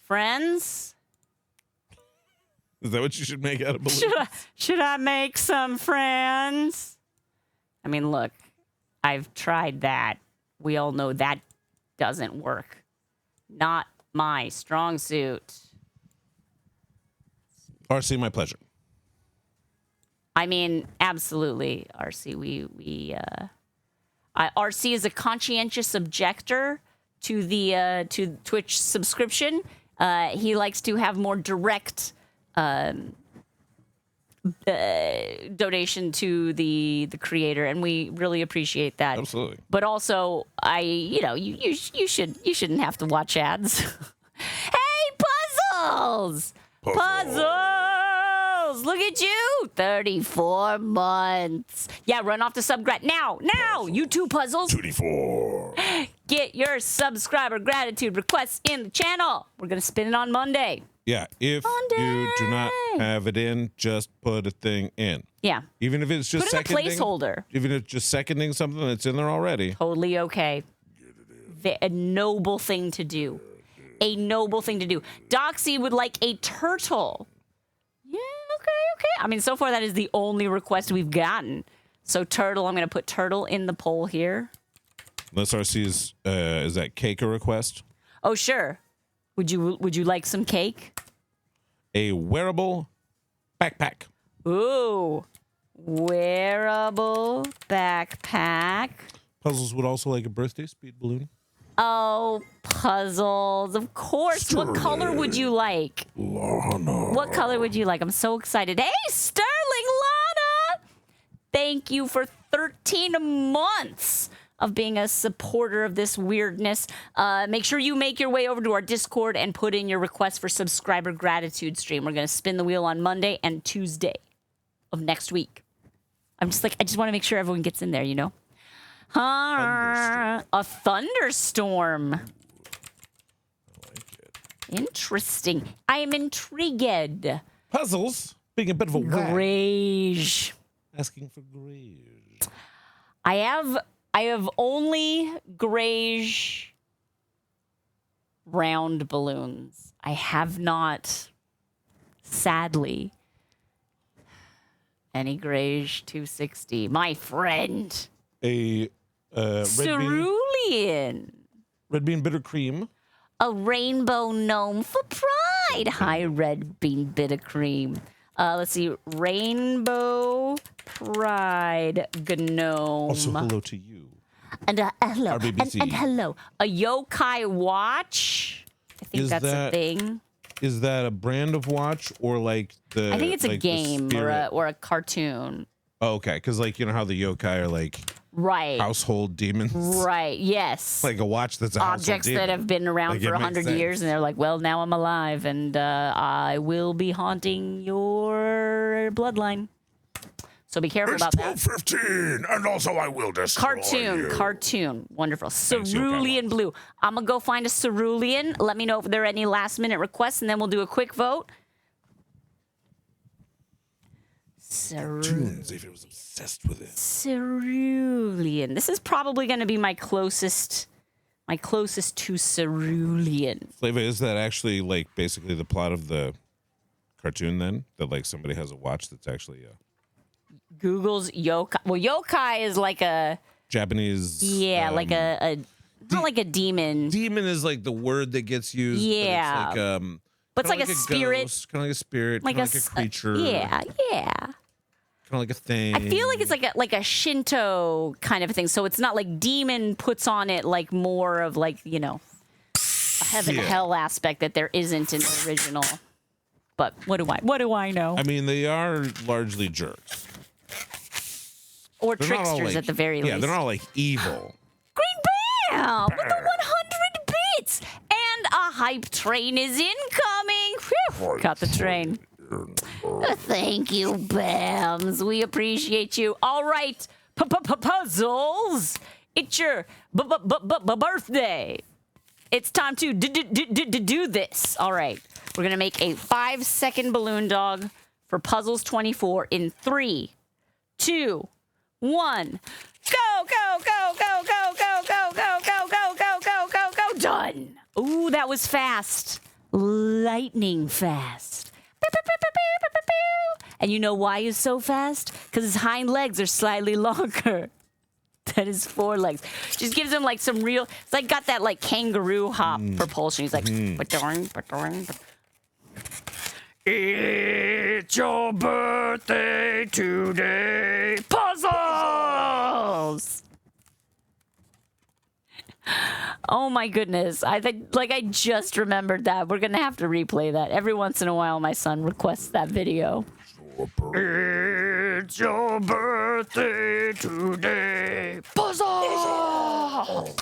friends? Is that what you should make out of balloons? Should I make some friends? I mean, look, I've tried that. We all know that doesn't work. Not my strong suit. RC, my pleasure. I mean, absolutely, RC. RC is a conscientious objector to the to Twitch subscription. He likes to have more direct donation to the creator, and we really appreciate that. Absolutely. But also, you shouldn't have to watch ads. Hey, puzzles! Puzzles! Look at you! 34 months. Yeah, run off the subgrat now! You two puzzles! 24. Get your subscriber gratitude requests in the channel. We're gonna spin it on Monday. Yeah, if you do not have it in, just put a thing in. Yeah. Even if it's just Put in a seconding. placeholder. Even if it's just seconding something that's in there already. Totally okay. A noble thing to do. A noble thing to do. Doxy would like a turtle. Yeah, okay. I mean, so far that is the only request we've gotten. So turtle, I'm going to put turtle in the poll here. Unless RC is that cake a request? Oh, sure. Would you like some cake? A wearable backpack. Ooh. Wearable backpack. Puzzles would also like a birthday speed balloon. Oh, puzzles. Of course. What color would you like? Lana. What color would you like? I'm so excited. Hey, Sterling Lana! Thank you for 13 months of being a supporter of this weirdness. Make sure you make your way over to our Discord and put in your request for subscriber gratitude stream. We're going to spin the wheel on Monday and Tuesday of next week. I just want to make sure everyone gets in there, you know? A thunderstorm. I like it. Interesting. I am intrigued. Puzzles being a bit of a whack. Grage. Asking for grage. I have only Grage round balloons. I have not, sadly, any Grage 260. My friend. A Cerulean. red bean bitter cream. A rainbow gnome for pride. Hi, red bean bitter cream. Let's see. Rainbow pride gnome. Also, hello to you. And hello. RBBC. And hello. A yokai watch. I think that's a thing. Is that a brand of watch or like the? I think it's a game or a cartoon. Oh, okay, because like you know how the yokai are like right household demons. Right. Yes. Like a watch that's a objects that have been around like for 100 years, and they're like, well, now I'm alive, and I will be haunting your bloodline. So be careful about that. 15, and also I will destroy Cartoon. Wonderful. Cerulean blue. I'm going to go find a cerulean. Let me know if there are any last-minute requests, and then we'll do a quick vote. Xavier was obsessed with it. Cerulean. This is probably going to be my closest to cerulean. Flava, is that actually like basically the plot of the cartoon then? That like somebody has a watch that's actually Google's yokai. Well, yokai is like a Japanese. Yeah, like a not like a demon. Demon is like the word that gets used. Yeah. But it's like a spirit. Kind of like a spirit. Like a creature. Yeah. Kind of like a thing. I feel like it's like a Shinto kind of thing. So it's not like demon puts on it like more of like, you know, a heaven hell aspect that there isn't in the original. But what do I know? I mean, they are largely jerks. Or They're not all, tricksters like- at the very least. Yeah, they're not like evil. Green Bam with the 100 bits. And a hype train is incoming. Whew, caught the train. Thank you, Bams. We appreciate you. All right, puzzles. It's your birthday. It's time to do this. All right, we're gonna make a 5-second balloon dog for Puzzles 24 in 3, 2, 1. Go, go, go, go, go, go, go, go, go, go, go, go, go, go. Done. Ooh, that was fast. Lightning fast. And you know why he's so fast? Because his hind legs are slightly longer than his forelegs. Just gives him like some real, it's like got that like kangaroo hop propulsion. He's like, ba-doing, ba-doing, it's your birthday today. Puzzles! Oh my goodness. I just remembered that. We're gonna have to replay that. Every once in a while my son requests that video. It's your birthday today. Puzzles!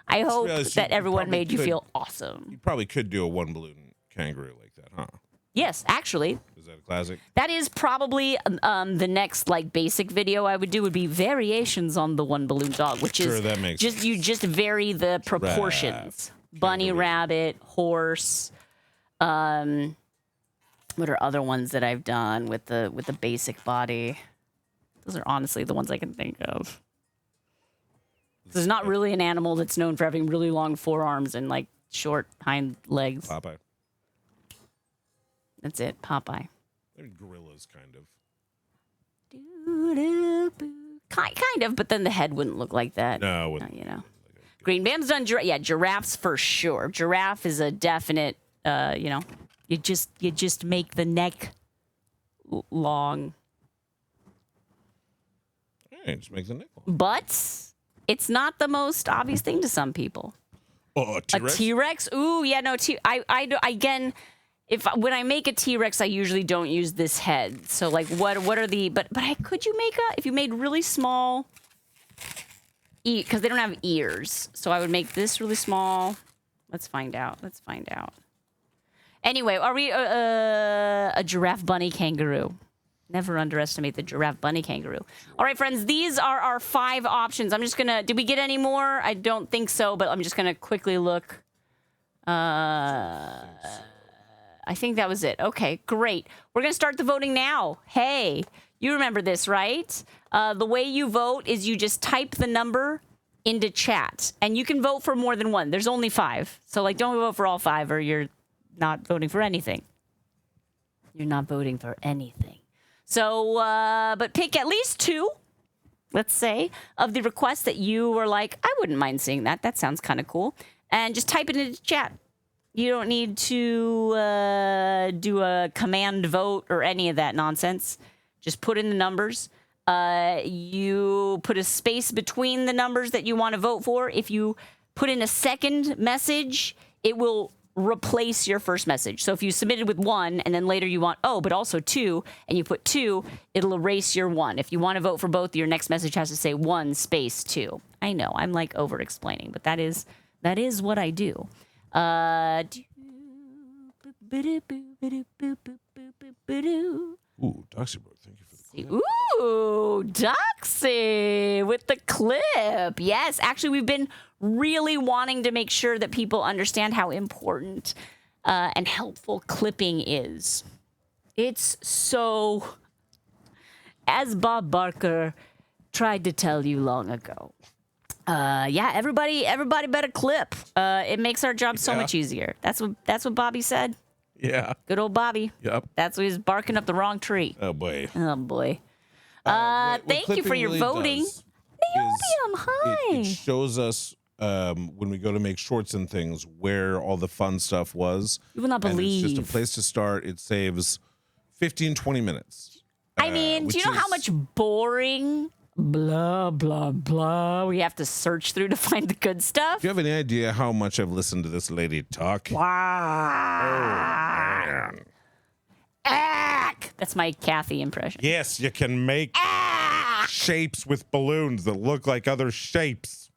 I hope that everyone made you feel awesome. You probably could do a one balloon kangaroo like that, huh? Yes, actually. Is that a classic? That is probably the next like basic video I would do would be variations on the one balloon dog, which is that makes just sense. You just vary the proportions. Bunny, rabbit, horse. What are other ones that I've done with the basic body? Those are honestly the ones I can think of. There's not really an animal that's known for having really long forearms and like short hind legs. Popeye. That's it, Popeye. Maybe gorillas, kind of. Kind of, but then the head wouldn't look like that. No, it wouldn't. You know. Green Bam's done giraffes for sure. Giraffe is a definite. You just make the neck long. Hey, just make the neck long. But it's not the most obvious thing to some people. Oh, a T-Rex? A T-Rex? Ooh, yeah, no. Again, when I make a T-Rex, I usually don't use this head. So like, what are the? But could you make if you made really small? Because they don't have ears, so I would make this really small. Let's find out. Anyway, are we a giraffe, bunny, kangaroo? Never underestimate the giraffe, bunny, kangaroo. All right, friends, these are our 5 options. I'm just gonna. Did we get any more? I don't think so, but I'm just gonna quickly look. I think that was it. Okay, great. We're gonna start the voting now. Hey, you remember this, right? The way you vote is you just type the number into chat, and you can vote for more than one. There's only 5, so like, don't vote for all 5, or you're not voting for anything. You're not voting for anything. So, but pick at least 2, let's say, of the requests that you were like, I wouldn't mind seeing that. That sounds kind of cool. And just type it into chat. You don't need to do a command vote or any of that nonsense. Just put in the numbers. You put a space between the numbers that you want to vote for. If you put in a second message, it will replace your first message. So if you submitted with 1 and then later you want, but also 2, and you put 2, it'll erase your 1. If you want to vote for both, your next message has to say 1 space 2. I know, I'm like over explaining, but that is what I do. Ooh, Doxy Bro, thank you for the clip. Ooh, Doxy with the clip. Yes, actually, we've been really wanting to make sure that people understand how important and helpful clipping is. It's so, as Bob Barker tried to tell you long ago. Everybody better clip. It makes our job so much easier. That's what Bobby said. Yeah. Good old Bobby. Yep. That's what he's barking up the wrong tree. Oh, boy. Oh, boy. What Thank you for your really voting. does Neonium, hi. It shows us when we go to make shorts and things where all the fun stuff was. You will not And believe. it's just a place to start. It saves 15, 20 minutes. I mean, do you know how much boring blah, blah, blah we have to search through to find the good stuff? Do you have any idea how much I've listened to this lady talk? Wow. Oh, man. Ack. That's my Kathy impression. Yes, you can make shapes with balloons that look like other shapes.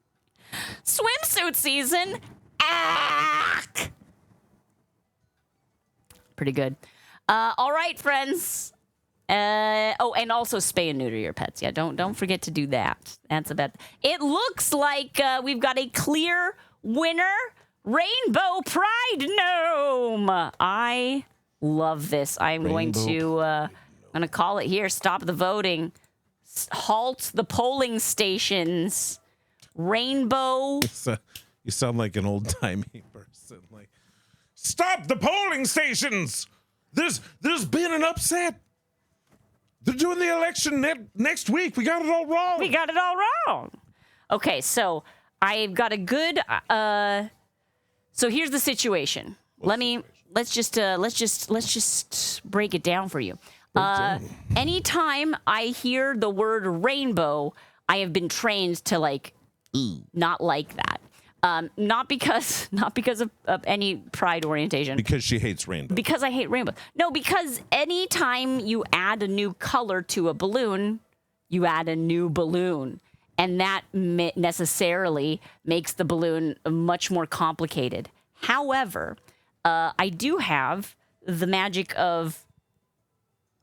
Swimsuit season. Pretty good. All right, friends. Oh, and also spay and neuter your pets. Yeah, don't forget to do that. That's about. It looks like we've got a clear winner. Rainbow Pride Gnome. I love this. I'm going to call it here. Stop the voting. Halt the polling stations. Rainbow. You sound like an old-timey person. Like, stop the polling stations. There's been an upset. They're doing the election next week. We got it all wrong. Okay, so I've got a good. So here's the situation. Let's just break it down for you. Anytime I hear the word rainbow, I have been trained to not like that. Not because of any pride orientation. Because she hates rainbow. Because I hate rainbow. No, because anytime you add a new color to a balloon, you add a new balloon. And that necessarily makes the balloon much more complicated. However, I do have the magic of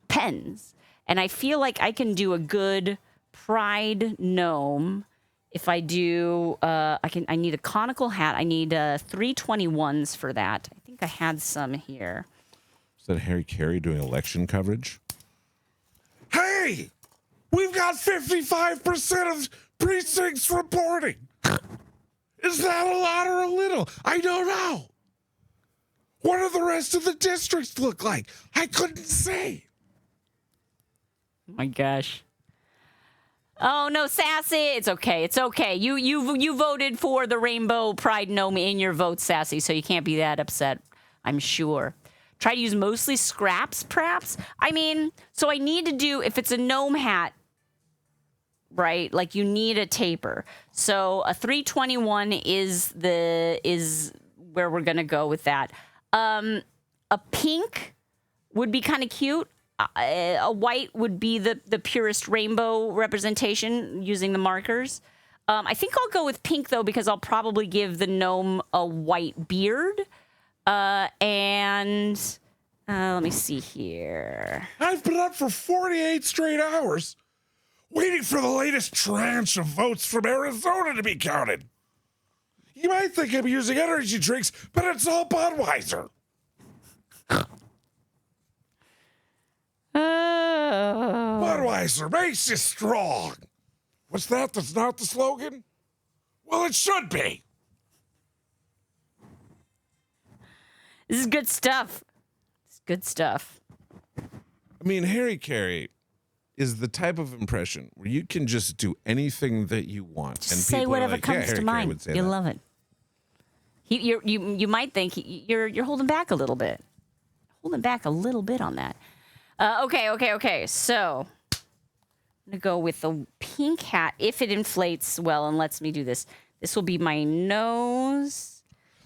pens. And I feel like I can do a good pride gnome. If I do, I need a conical hat. I need 321s for that. I think I had some here. Is that Harry Carey doing election coverage? Hey, we've got 55% of precincts reporting. Is that a lot or a little? I don't know. What do the rest of the districts look like? I couldn't say. Oh my gosh. Oh no, Sassy! It's okay. It's okay. You voted for the Rainbow Pride Gnome in your vote, Sassy, so you can't be that upset, I'm sure. Try to use mostly scraps, perhaps? I mean, so I need to do, if it's a gnome hat, right? Like you need a taper. So a 321 is where we're gonna go with that. A pink would be kind of cute. A white would be the purest rainbow representation using the markers. I think I'll go with pink, though, because I'll probably give the gnome a white beard. And let me see here. I've been up for 48 straight hours waiting for the latest tranche of votes from Arizona to be counted. You might think I'm using energy drinks, but it's all Budweiser. Budweiser makes you strong. What's that? That's not the slogan? Well, it should be. This is good stuff. It's good stuff. I mean, Harry Carey is the type of impression where you can just do anything that you want. Just and say people whatever are like, comes to mind. You love it. You might think you're holding back a little bit. Holding back a little bit on that. Okay. So I'm going to go with the pink hat if it inflates well and lets me do this. This will be my nose.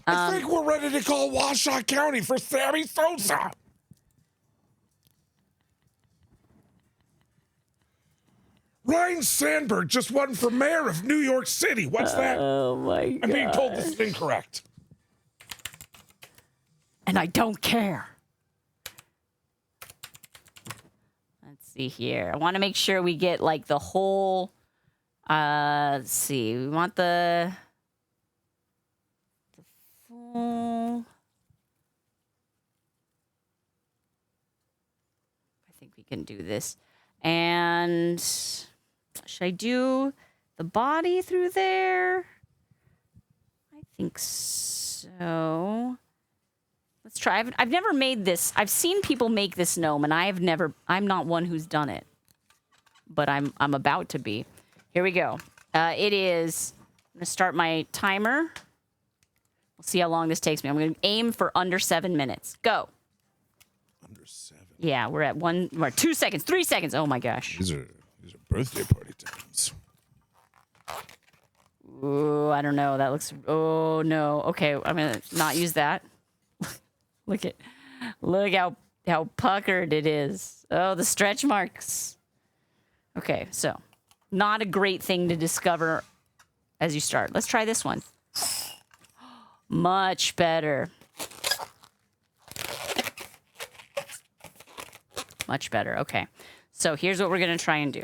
I think we're ready to call Washoe County for Sammy Sosa. Ryan Sandberg just won for mayor of New York City. What's that? Oh, my God. I'm being told this is incorrect. And I don't care. Let's see here. I want to make sure we get, like, the whole... let's see. We want the full... I think we can do this. And... should I do the body through there? I think so. Let's try. I've never made this. I've seen people make this gnome, and I'm not one who's done it. But I'm about to be. Here we go. It is. I'm gonna start my timer. We'll see how long this takes me. I'm gonna aim for under 7 minutes. Go. Under 7. Yeah, we're at 2 seconds, 3 seconds. Oh my gosh. These are birthday party times. Ooh, I don't know. That looks. Oh no. Okay, I'm gonna not use that. Look how how puckered it is. Oh, the stretch marks. Okay, so not a great thing to discover as you start. Let's try this one. Much better. Much better. Okay. So here's what we're going to try and do.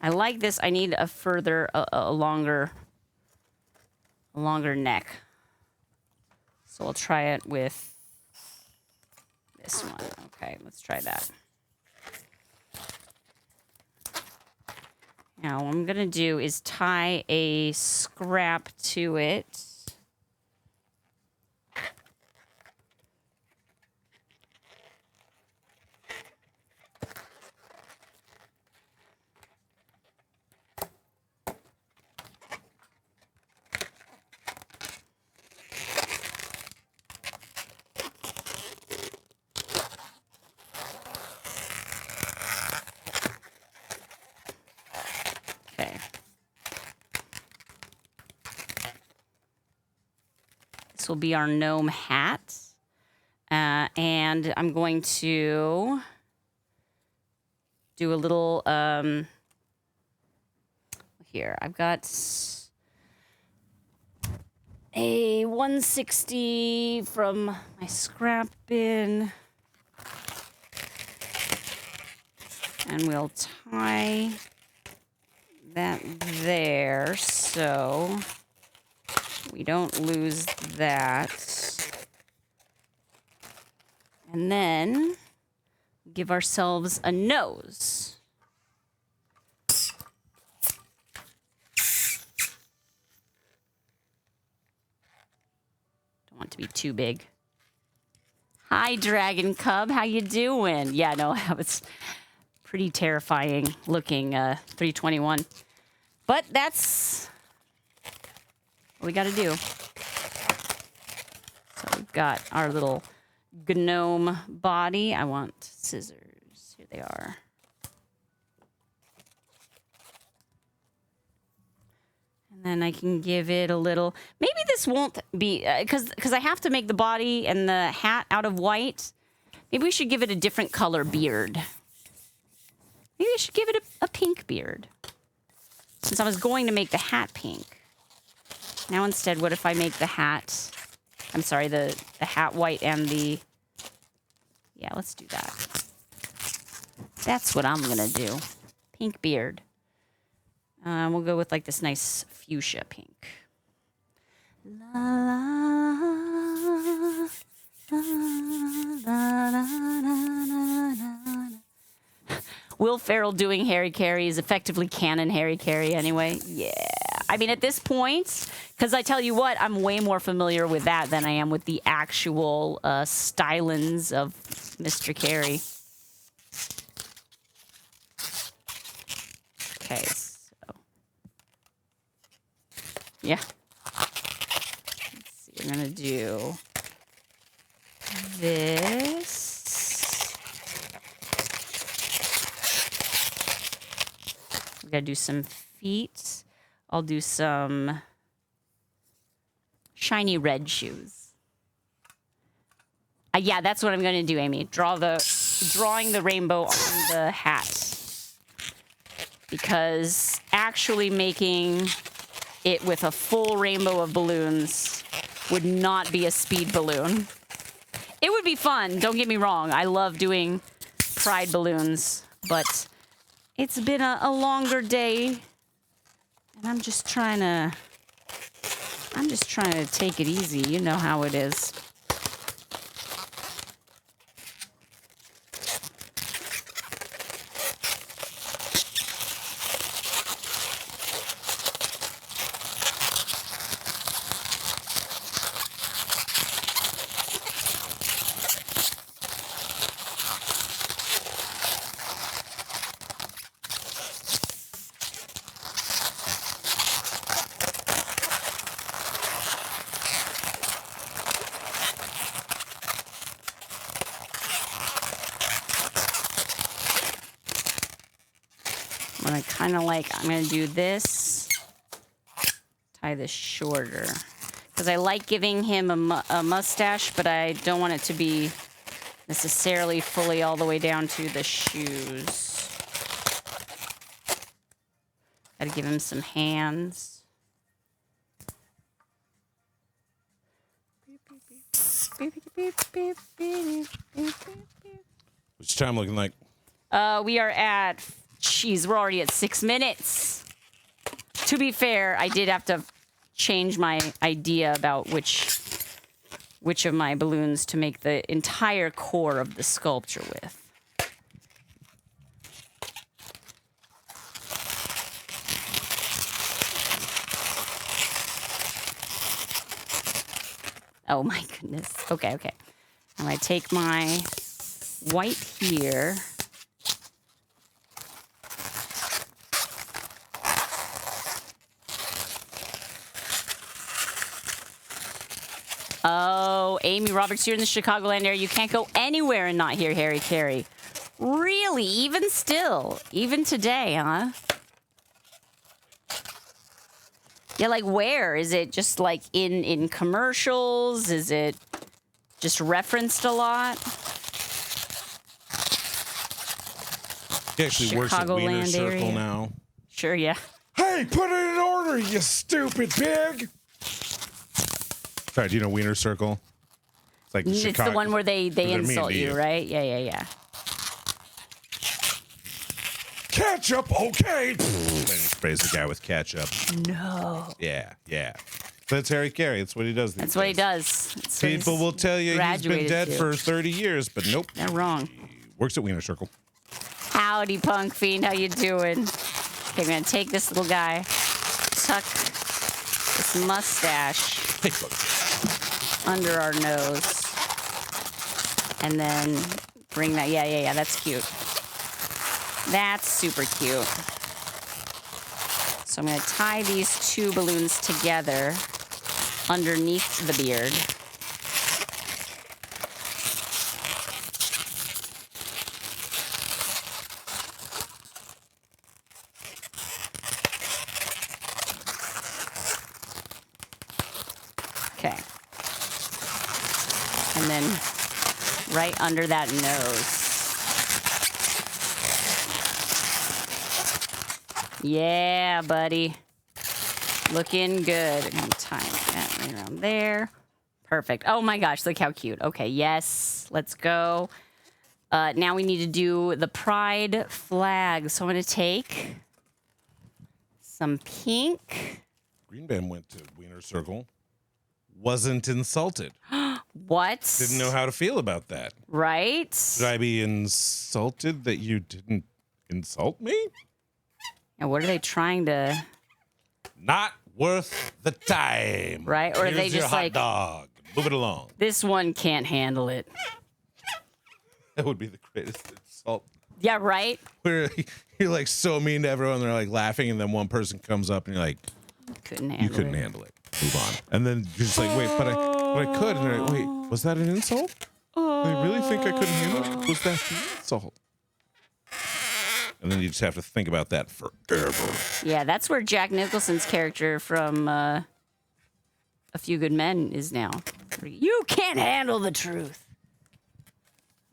I like this. I need a further, a longer neck. So I'll try it with this one. Okay, let's try that. Now, what I'm going to do is tie a scrap to it. This will be our gnome hat. And I'm going to do a little, here, I've got a 160 from my scrap bin. And we'll tie that there so we don't lose that. And then give ourselves a nose. Don't want it to be too big. Hi, Dragon Cub. How you doing? Yeah, no, it's pretty terrifying looking 321. But that's what we got to do. So we've got our little gnome body. I want scissors. Here they are. And then I can give it a little... Maybe this won't be... Because I have to make the body and the hat out of white. Maybe we should give it a different color beard. Maybe I should give it a pink beard. Since I was going to make the hat pink. Now instead, what if I make the hat... I'm sorry, the hat white and the... Yeah, let's do that. That's what I'm going to do. Pink beard. We'll go with like this nice fuchsia pink. La, la, la, la, la, la, la. Will Ferrell doing Harry Carey is effectively canon Harry Carey anyway. Yeah. I mean, at this point, because I tell you what, I'm way more familiar with that than I am with the actual stylings of Mr. Carey. Okay, so. Yeah. Let's see, I'm going to do this. We got to do some feet. I'll do some shiny red shoes. Yeah, that's what I'm going to do, Amy. Drawing the rainbow on the hat. Because actually making it with a full rainbow of balloons would not be a speed balloon. It would be fun, don't get me wrong. I love doing Pride balloons, but it's been a longer day. And I'm just trying to take it easy. You know how it is. I kind of like, I'm going to do this, tie this shorter. Because I like giving him a mustache, but I don't want it to be necessarily fully all the way down to the shoes. Gotta give him some hands. What's time looking like? We are at, geez, we're already at 6 minutes. To be fair, I did have to change my idea about which of my balloons to make the entire core of the sculpture with. Oh my goodness. Okay, okay. I'm gonna take my white here. Oh, Amy Roberts, you're in the Chicagoland area. You can't go anywhere and not hear Harry Carey. Really? Even still? Even today, huh? Yeah, like where? Is it just like in commercials? Is it just referenced a lot? He actually works at Wiener Chicagoland Circle area. now. Sure, yeah. Hey, put it in order, you stupid pig! Sorry, do you know Wiener Circle? It's like It's the one where they insult you, right? Yeah, yeah, yeah. Ketchup, okay. And he sprays the guy with ketchup. No. Yeah, yeah. That's Harry Carey. That's what he does. That's what he does. That's what People he's will tell you he's been graduated dead to. for 30 years, but nope. They're wrong. He works at Wiener Circle. Howdy, Punk Fiend. How you doing? Okay, I'm gonna take this little guy, tuck this mustache Hey, look. under our nose, and then bring that. Yeah, yeah, yeah. That's cute. That's super cute. So I'm gonna tie these two balloons together underneath the beard. Okay. And then right under that nose. Yeah, buddy. Looking good. I'm gonna tie that right around there. Perfect. Oh my gosh, look how cute. Okay, yes. Let's go. Now we need to do the pride flag. So I'm gonna take some pink. Green Band went to Wiener Circle. Wasn't insulted. What? Didn't know how to feel about that. Right? Should I be insulted that you didn't insult me? And what are they trying to... Not worth the time. Right? Or are Here's they your just hot like- dog. Move it along. This one can't handle it. That would be the greatest insult. Yeah, right? Where you're like so mean to everyone, they're like laughing, and then one person comes up and you're like, Couldn't handle you couldn't it. handle it. Move on. And then you're just like, wait, but I could. And they're like, wait, was that an insult? They really think I couldn't handle it? Was that the insult? And then you just have to think about that forever. Yeah, that's where Jack Nicholson's character from A Few Good Men is now. You can't handle the truth.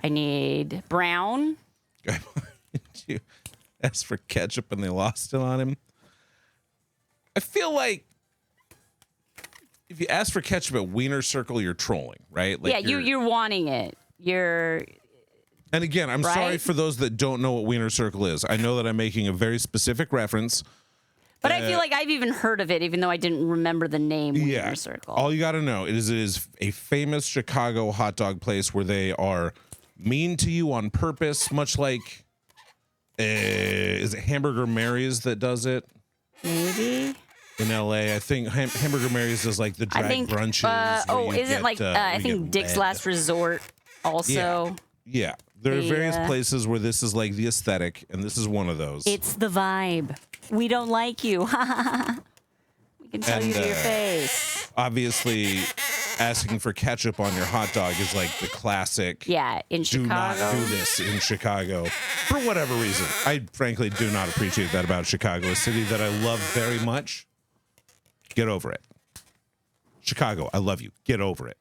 I need brown. You asked for ketchup and they lost it on him. I feel like if you ask for ketchup at Wiener Circle, you're trolling, right? Like Yeah, you're wanting it. You're... And again, I'm Right? sorry for those that don't know what Wiener Circle is. I know that I'm making a very specific reference. But I feel like I've even heard of it, even though I didn't remember the name Wiener Circle. All you got to know is it is a famous Chicago hot dog place where they are mean to you on purpose, much like is it Hamburger Mary's that does it? Maybe. In LA, I think Hamburger Mary's does like the drag brunches. where you is it get, like I you think get Dick's lead. Last Resort also. Yeah, there are The, various places where this is like the aesthetic, and this is one of those. It's the vibe. We don't like you. We can tell you to your face. Obviously, asking for ketchup on your hot dog is like the classic. Yeah, in Do not Chicago. do this in Chicago for whatever reason. I frankly do not appreciate that about Chicago, a city that I love very much. Get over it. Chicago, I love you. Get over it.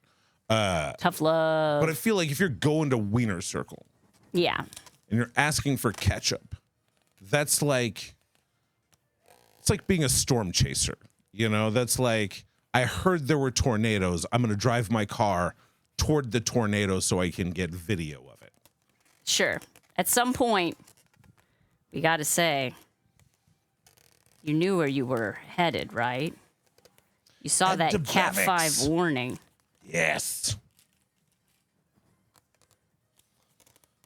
Tough love. But I feel like if you're going to Wiener Circle Yeah. and you're asking for ketchup, that's like, it's like being a storm chaser. You know, that's like, I heard there were tornadoes. I'm going to drive my car toward the tornado so I can get video of it. Sure. At some point, we got to say, you knew where you were headed, right? You saw Ed that Cat DeBevics. 5 warning. Yes.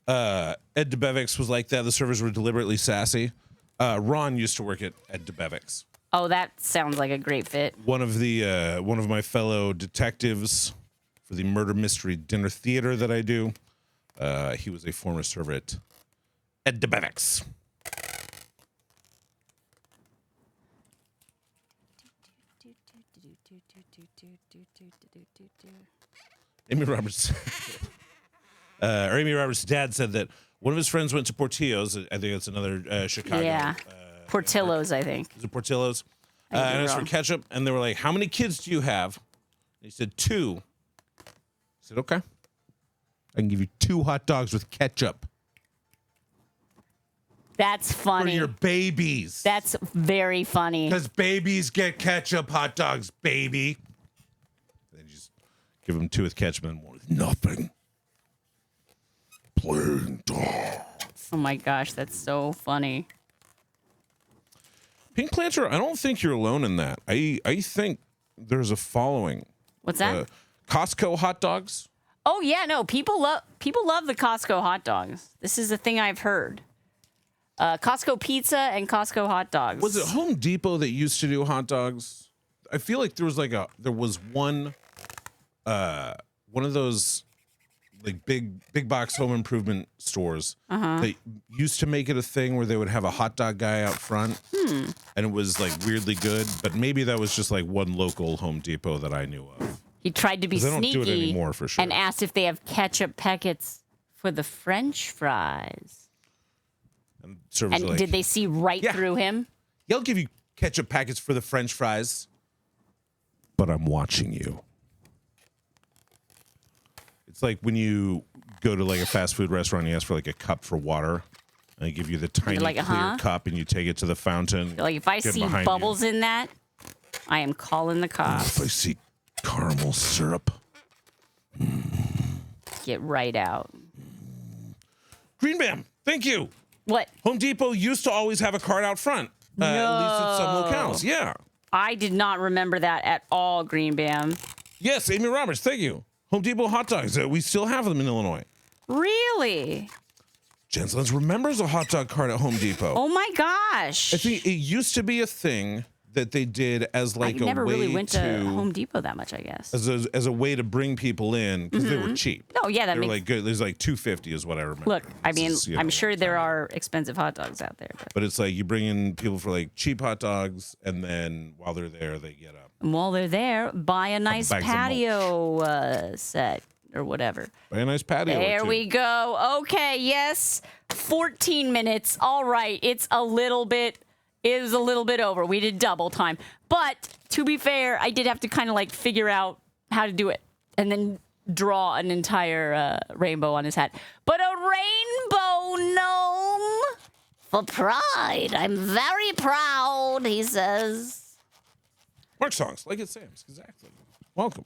Ed DeBevics was like that. The servers were deliberately sassy. Ron used to work at DeBevics. Oh, that sounds like a great fit. One of my fellow detectives for the murder mystery dinner theater that I do. He was a former server at DeBevics. Amy Roberts, Amy Roberts' dad said that one of his friends went to Portillo's. I think it's another Chicago. Yeah. Portillo's, I think. Is it Portillo's? I could be And asked for wrong. ketchup, and they were like, "How many kids do you have?" He said, 2. I said, "Okay, I can give you 2 hot dogs with ketchup That's for funny. your babies. That's very funny. Because babies get ketchup hot dogs, baby." Then you just give them 2 with ketchup and 1 with nothing. Plain dog. Oh my gosh, that's so funny. Pink Planter, I don't think you're alone in that. I think there's a following. What's that? Costco hot dogs. Oh yeah, no, people love the Costco hot dogs. This is a thing I've heard. Costco pizza and Costco hot dogs. Was it Home Depot that used to do hot dogs? I feel like there was one of those like big box home improvement stores that used to make it a thing where they would have a hot dog guy out front, and it was like weirdly good. But maybe that was just like one local Home Depot that I knew of. He tried to be 'Cause they don't do sneaky it anymore for sure. and asked if they have ketchup packets for the French fries. And servers And were like, did they see right Yeah. through him? "Yeah, I'll give you ketchup packets for the French fries, but I'm watching you." It's like when you go to like a fast food restaurant, and you ask for like a cup for water, and they give you the tiny like, clear cup, and you take it to the fountain. Like, if I get see behind bubbles in that, I am calling the If cops. I see caramel syrup, Get right out. Green Bam, thank you. What? Home Depot used to always have a cart out front, at least at some locales. Yeah. I did not remember that at all, Green Bam. Yes, Amy Roberts, thank you. Home Depot hot dogs. We still have them in Illinois. Really? Jensen's remembers a hot dog cart at Home Depot. Oh my gosh. I think it used to be a thing that they did as like I a never way really went to to Home Depot that much, I guess. as a way to bring people in because they were cheap. No, yeah, that They were makes like good. There's like $2.50 is what I remember. Look, I This mean, is, you I'm know, sure there are expensive hot dogs out there, But it's like you bring in people for like cheap hot dogs, and then while they're there, they get up. and while they're there, buy a nice bags of mulch. patio set or whatever. Buy a nice patio. or There two. we go. Okay, yes. 14 minutes. All right. It was a little bit over. We did double time. But to be fair, I did have to kind of like figure out how to do it and then draw an entire rainbow on his hat. But a rainbow gnome for pride. I'm very proud, he says. Mark songs like it's Sam's. Exactly. Welcome.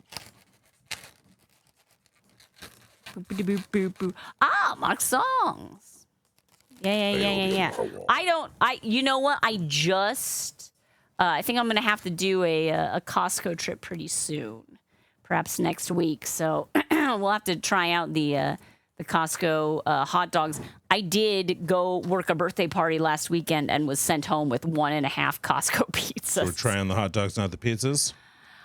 Boop, boop, boop. Ah, Mark songs. Yeah. You know what? I think I'm going to have to do a Costco trip pretty soon, perhaps next week. So we'll have to try out the Costco hot dogs. I did go work a birthday party last weekend and was sent home with 1.5 Costco pizzas. We're trying the hot dogs, not the pizzas.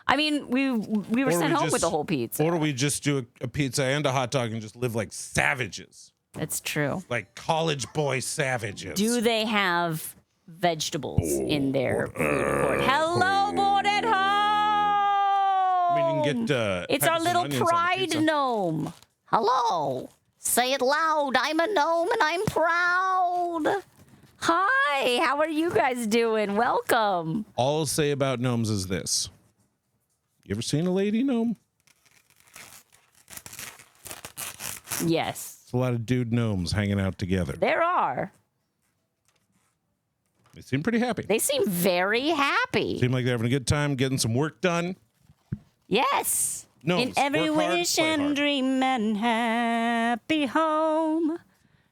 I mean, we were sent home with the whole pizza. Or do we just do a pizza and a hot dog and just live like savages? That's true. Like college boy savages. Do they have vegetables in their food court. Hello, board at home. I mean, you can get. It's our little pride gnome. Hello. Say it loud. I'm a gnome and I'm proud. Hi. How are you guys doing? Welcome. All I'll say about gnomes is this. You ever seen a lady gnome? Yes. It's a lot of dude gnomes hanging out together. There are. They seem pretty happy. They seem very happy. Seem like they're having a good time getting some work done. Yes. Gnomes, in every work hard, wish play and hard. dream and happy home,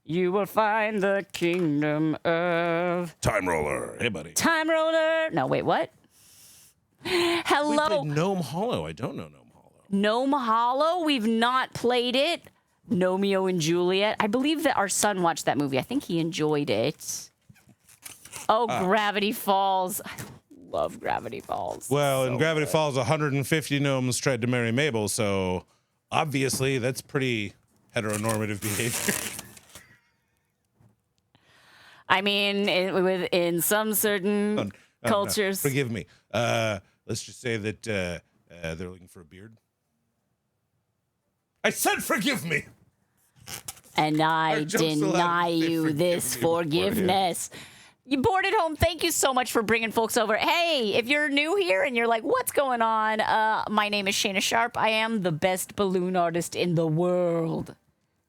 you will find the kingdom of Time roller. Hey, buddy. Time Roller. No, wait, what? We Hello. played Gnome Hollow. I don't know Gnome Hollow. Gnome Hollow. We've not played it. Gnomeo and Juliet. I believe that our son watched that movie. I think he enjoyed it. Oh, Gravity Falls. I love Gravity Falls. Well, in So Gravity good. Falls, 150 gnomes tried to marry Mabel, so obviously that's pretty heteronormative behavior. I mean, in some certain cultures. No, forgive me. Let's just say that they're looking for a beard. I said forgive me. And I Our joke's allowed deny to say you forgive this me before, yeah. forgiveness. You bored at home. Thank you so much for bringing folks over. Hey, if you're new here and you're like, what's going on? My name is Shana Sharp. I am the best balloon artist in the world,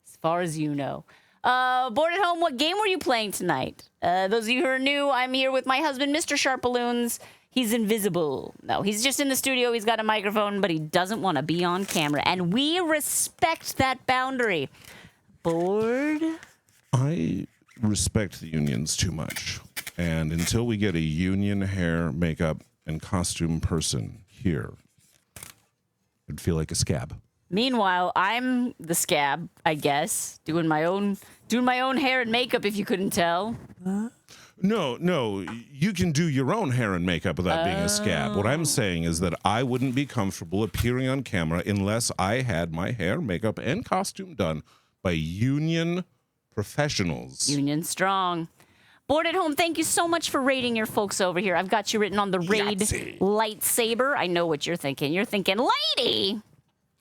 as far as you know. Bored at home, what game were you playing tonight? Those of you who are new, I'm here with my husband, Mr. SharpBalloons. He's invisible. No, he's just in the studio. He's got a microphone, but he doesn't want to be on camera. And we respect that boundary. Bored? I respect the unions too much. And until we get a union hair, makeup, and costume person here, I'd feel like a scab. Meanwhile, I'm the scab, I guess, doing my own hair and makeup. If you couldn't tell, No, you can do your own hair and makeup without being a scab. What I'm saying is that I wouldn't be comfortable appearing on camera unless I had my hair, makeup, and costume done by union professionals. Union strong. Bored at home, thank you so much for raiding your folks over here. I've got you written on the raid Yahtzee. lightsaber. I know what you're thinking. You're thinking, lady.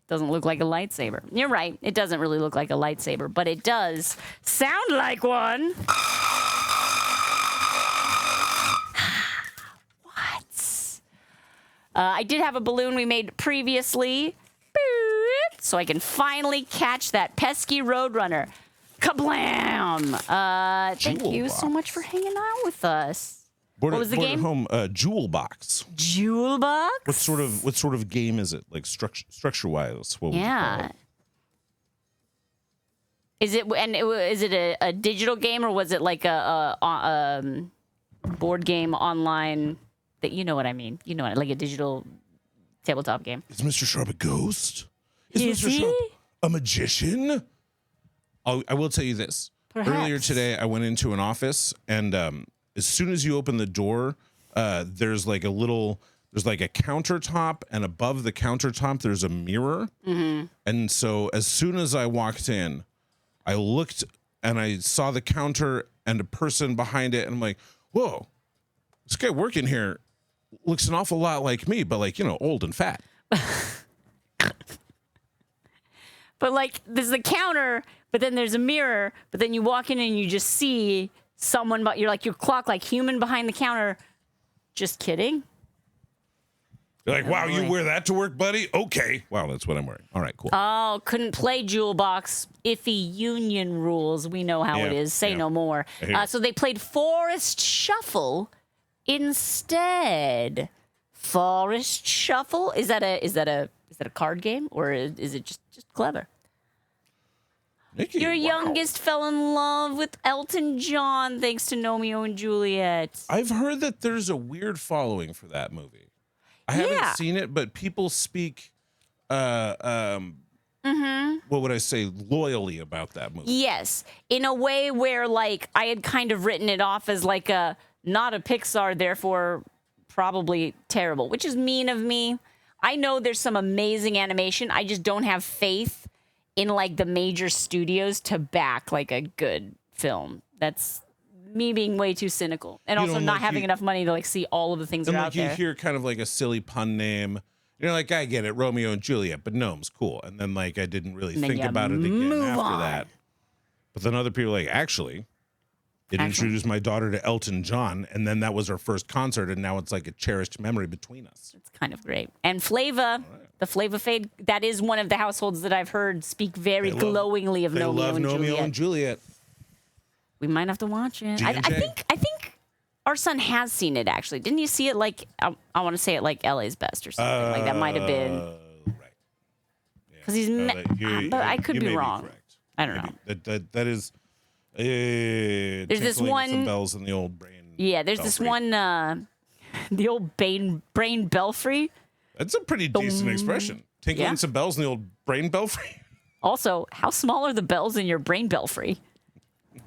Doesn't look like a lightsaber. You're right. It doesn't really look like a lightsaber, but it does sound like one. What? I did have a balloon we made previously, so I can finally catch that pesky Roadrunner. Kablam! Thank Jewel you so box. much for hanging out with us. What was the game? At home, Jewel Box. Jewel box? What sort of game is it? Like structure wise? What would you call Yeah. it? Is it a digital game or was it like a board game online? That you know what I mean? You know what, like a digital tabletop game. Is Mr. Sharp a ghost? Is Is Mr. he? Sharp a magician? I will tell you this. Earlier Perhaps. today, I went into an office, and as soon as you open the door, there's like a countertop, and above the countertop, there's a mirror. Mm-hmm. And so as soon as I walked in, I looked and I saw the counter and a person behind it, and I'm like, whoa, this guy working here looks an awful lot like me, but like, old and fat. But like there's the counter, but then there's a mirror, but then you walk in and you just see someone, but you're like your clock like human behind the counter. Just kidding. You're like, wow, you boy. wear that to work, buddy? Okay. Wow, that's what I'm wearing. All right, cool. Oh, couldn't play Jewel Box. Iffy union rules. We know how it Yeah, is. Say yeah. no more. I hear you. So they played Forest Shuffle instead. Forest Shuffle? Is that a card game or is it just clever? Nikki, Your wow. youngest fell in love with Elton John thanks to Romeo and Juliet. I've heard that there's a weird following for that movie. I Yeah. haven't seen it, but people speak, what would I say, loyally about that movie. Yes, in a way where like I had kind of written it off as like a not a Pixar, therefore probably terrible, which is mean of me. I know there's some amazing animation. I just don't have faith in like the major studios to back like a good film. That's me being way too cynical, and You also know, not like having you- enough money to like see all of the things that And are like out you there. hear kind of like a silly pun name. You're like, I get it, Romeo and Juliet, but Gnome's cool. And then like I didn't really And then think you about it again move after on. that. But then other people are like, actually, it introduced my daughter to Elton John, and then that was our first concert, and now it's like a cherished memory between us. It's kind of great. And Flava, the Flava Fade, that is one of the households that I've heard speak very glowingly of They Nomeo love and Romeo Juliet. and Juliet. We might have to watch it. I G&J. think our son has seen it actually. Didn't you see it like I want to say it like LA's Best or something like that might have been Right. because he's. But I could you be may wrong. correct. I don't know. That is. There's this one- some bells in the old brain. Yeah, there's this belfry. one, the old brain belfry. That's a pretty decent expression. Tinkling Yeah. some bells in the old brain belfry. Also, how small are the bells in your brain belfry?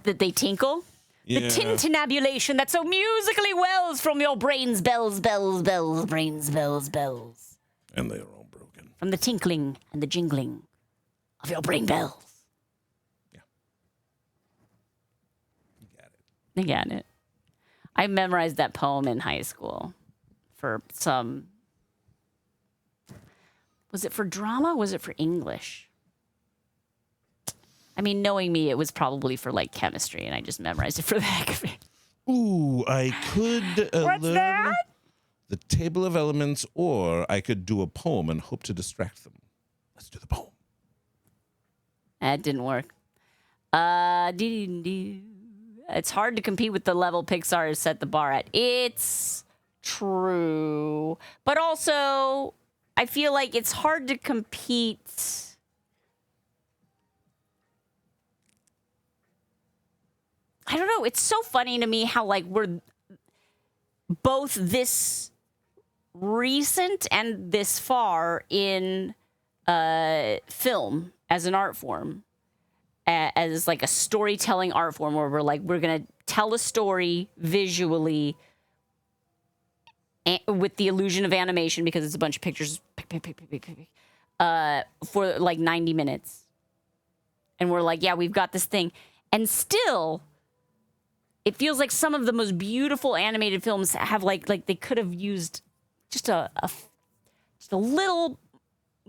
That they tinkle? Yeah. The tintinnabulation that so musically wells from your brain's bells, brains, bells. And they are all broken. From the tinkling and the jingling of your brain bells. Yeah. You got it. I got it. I memorized that poem in high school for some. Was it for drama? Was it for English? I mean, knowing me, it was probably for like chemistry, and I just memorized it for the heck of it. Ooh, I could What's learn that? the table of elements, or I could do a poem and hope to distract them. Let's do the poem. That didn't work. It's hard to compete with the level Pixar has set the bar at. It's true. But also, I feel like it's hard to compete. I don't know. It's so funny to me how, like, we're both this recent and this far in film as an art form, as like a storytelling art form where we're like, we're going to tell a story visually with the illusion of animation because it's a bunch of pictures for like 90 minutes. And we're like, yeah, we've got this thing. And still, it feels like some of the most beautiful animated films have like they could have used just a little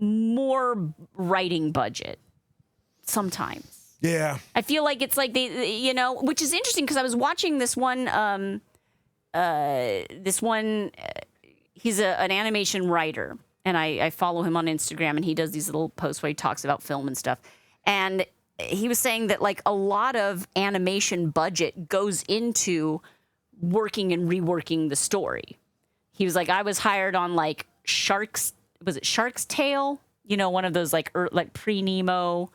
more writing budget sometimes. Yeah. I feel like it's like they, you know, which is interesting because I was watching this one, he's an animation writer, and I follow him on Instagram, and he does these little posts where he talks about film and stuff. And he was saying that like a lot of animation budget goes into working and reworking the story. He was like, I was hired on like Shark's Tale? You know, one of those like pre-Nemo.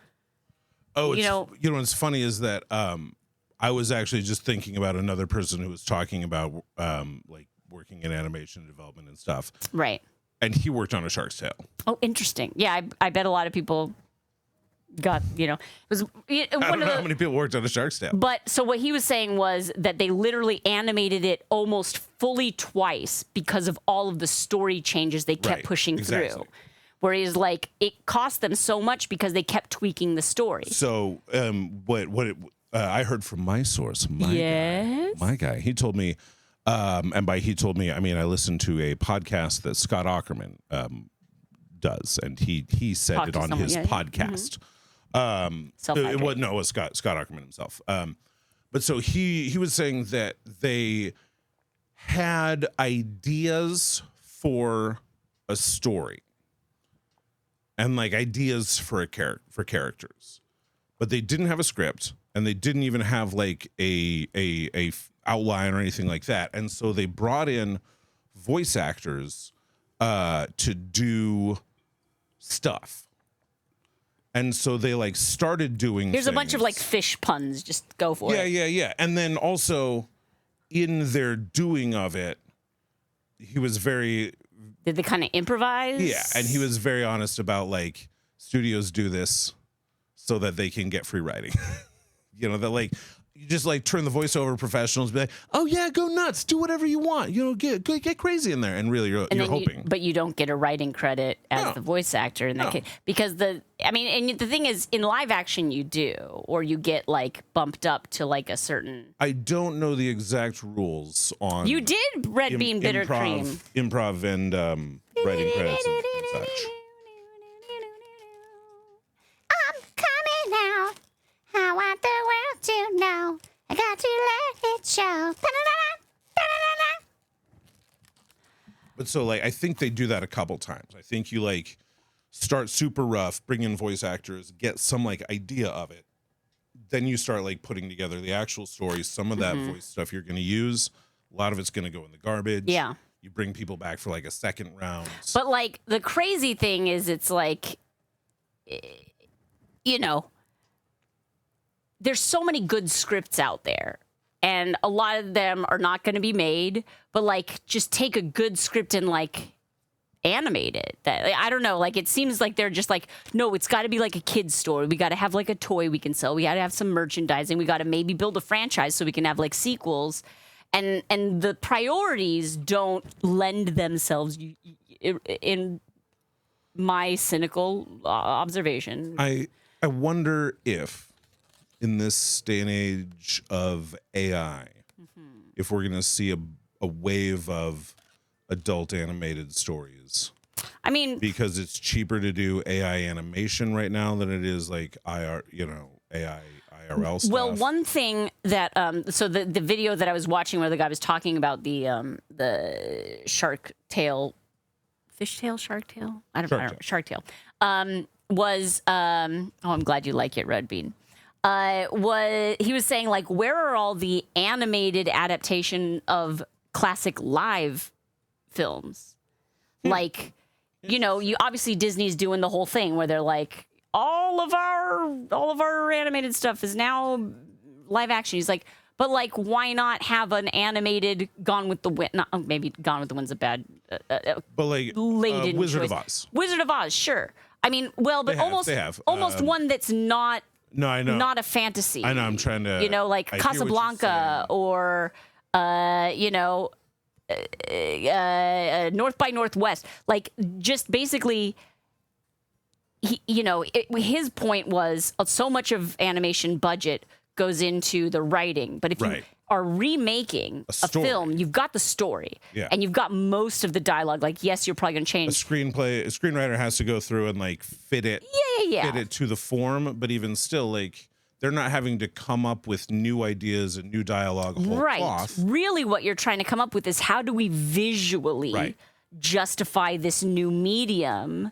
Oh, You know- what's funny is that I was actually just thinking about another person who was talking about like working in animation development and stuff. Right. And he worked on A Shark's Tale. Oh, interesting. Yeah, I bet a lot of people got, you know, it was I don't know how many people worked on A Shark's Tale. But so what he was saying was that they literally animated it almost fully twice because of all of the story changes they kept Right, pushing exactly. through. Where he's like, it cost them so much because they kept tweaking the story. So I heard from my source, Yes? my guy, he told me, and by he told me, I mean, I listened to a podcast that Scott Aukerman does, and he said Talk it to on someone, his yeah. podcast. Self-hydrate. It was Scott Aukerman himself. But so he was saying that they had ideas for a story and like ideas for characters, but they didn't have a script and they didn't even have like a outline or anything like that. And so they brought in voice actors to do stuff. And so they like started doing Here's a bunch of things. like fish puns. Just go for it. Yeah. And then also in their doing of it, he was very, Did they kind of improvise? yeah. And he was very honest about like studios do this so that they can get free writing. You know, that like you just like turn the voiceover professionals, be like, oh yeah, go nuts, do whatever you want, you know, get crazy in there, and really you're hoping, but you don't get a writing credit as No. the voice actor in that No. case, because and the thing is, in live action you do, or you get like bumped up to like a certain. I don't know the exact rules on. You did red bean bitter cream, improv, and writing credits and such. I'm coming out. I want the world to know. I got to let it show. But so like I think they do that a couple times. I think you like start super rough, bring in voice actors, get some like idea of it. Then you start like putting together the actual story. Some of that voice stuff you're going to use, a lot of it's going to go in the garbage. Yeah. You bring people back for like a second round. But like the crazy thing is, it's like, you know, there's so many good scripts out there, and a lot of them are not going to be made, but like just take a good script and like animate it. That, like, I don't know, like it seems like they're just like, no, it's got to be like a kid's story. We got to have like a toy we can sell. We got to have some merchandising. We got to maybe build a franchise so we can have like sequels. And the priorities don't lend themselves, in my cynical observation. I wonder if in this day and age of AI, if we're going to see a wave of adult animated stories. I mean, because it's cheaper to do AI animation right now than it is like AI IRL stuff. well, one thing that so the video that I was watching where the guy was talking about the shark tail, fishtail, shark tail, I don't know, shark tail, was oh, I'm glad you like it, Red Bean. He was saying, like, where are all the animated adaptation of classic live films? Like, you know, you obviously Disney's doing the whole thing where they're like, all of our animated stuff is now live action. He's like, but like, why not have an animated Gone with the Wind? Not, maybe Gone with the Wind's a bad, but like Wizard choice. of Oz. Wizard of Oz, sure. I mean, well, but they have. almost one that's not. No, I know. Not a fantasy. I know. I'm trying to. You know, like Casablanca or, you know, North by Northwest. Like, just basically, you know, his point was so much of animation budget goes into the writing. But if you are remaking a film, you've got the story. Yeah. And you've got most of the dialogue. Like, yes, you're probably going to change. A screenwriter has to go through and like fit it to the form, but even still, like, they're not having to come up with new ideas and new dialogue whole cloth. Really what you're trying to come up with is, how do we visually justify this new medium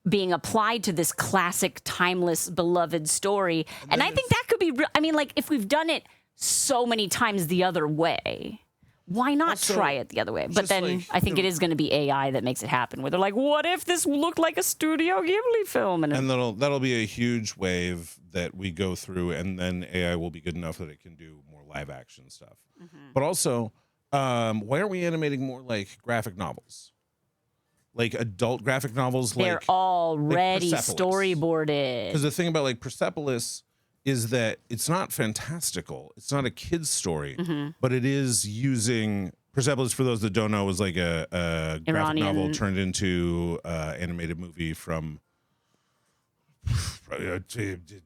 being applied to this classic, timeless, beloved story? And I think that could be I mean, like, if we've done it so many times the other way, why not try it the other way? But then like, I think it is going to be AI that makes it happen, where they're like, what if this looked like a Studio Ghibli film? And that'll be a huge wave that we go through, and then AI will be good enough that it can do more live action stuff. But also, why aren't we animating more like graphic novels? Like adult graphic novels? They're already storyboarded. Because the thing about like Persepolis is that it's not fantastical. It's not a kid's story, but it is using Persepolis. For those that don't know, was like a graphic novel turned into animated movie from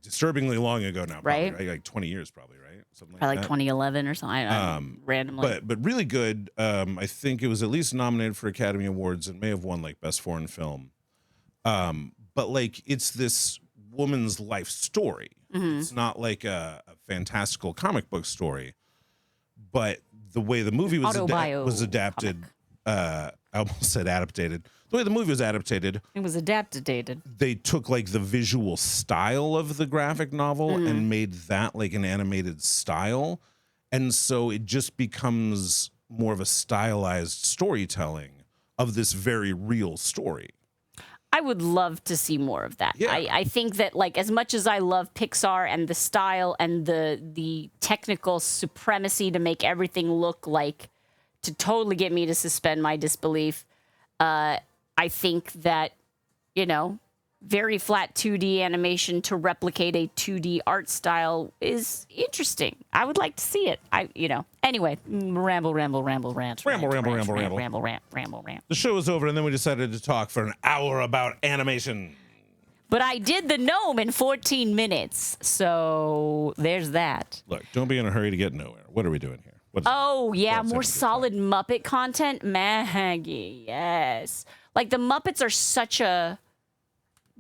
disturbingly long ago now, probably, right? Like 20 years, probably, right? Something like 2011 or something. Randomly, but really good. I think it was at least nominated for Academy Awards and may have won like Best Foreign Film. But like, it's this woman's life story. It's not like a fantastical comic book story, but the way the movie was adapted, I almost said adapted. The way the movie was adapted, it was adapted. They took like the visual style of the graphic novel and made that like an animated style, and so it just becomes more of a stylized storytelling of this very real story. I would love to see more of that. Yeah. I think that, like, as much as I love Pixar and the style and the technical supremacy to make everything look like, to totally get me to suspend my disbelief, I think that, you know, very flat 2D animation to replicate a 2D art style is interesting. I would like to see it. Anyway, ramble, rant. The show was over, and then we decided to talk for an hour about animation. But I did the gnome in 14 minutes, so there's that. Look, don't be in a hurry to get nowhere. What are we doing here? More solid Muppet content, Maggie. Yes, like the Muppets are such a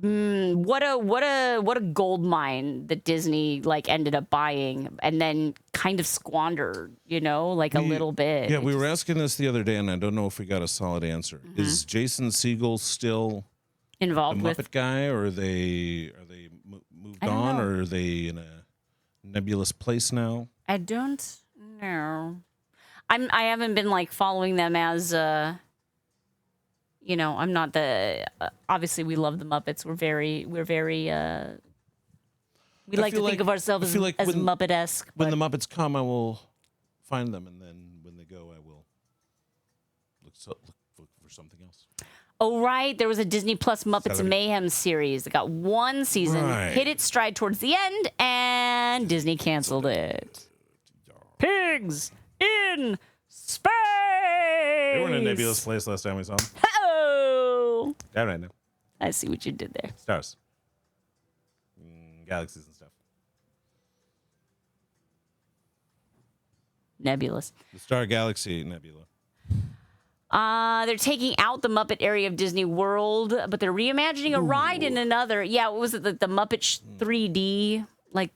what a gold mine that Disney like ended up buying and then kind of squandered, a little bit. Yeah, we were asking this the other day, and I don't know if we got a solid answer. Mm-hmm. Is Jason Segel still involved the Muppet with guy, or are they moved on, or are they in a nebulous place now? I don't know. I haven't been like following them as I'm not the obviously we love the Muppets. We're very we like to think of ourselves as Muppet-esque. When the Muppets come, I will find them, and then when they go, I will look for something else. Oh, right. There was a Disney Plus Muppets Mayhem series that got one season, hit its stride towards the end, and Disney canceled it. Pigs in space! They were in a nebulous place last time we saw them. Oh! Yeah, right now. I see what you did there. Stars. Galaxies and stuff. Nebulous. The Star Galaxy Nebula. They're taking out the Muppet area of Disney World, but they're reimagining a ride in another. Yeah, what was it? The Muppet 3D, like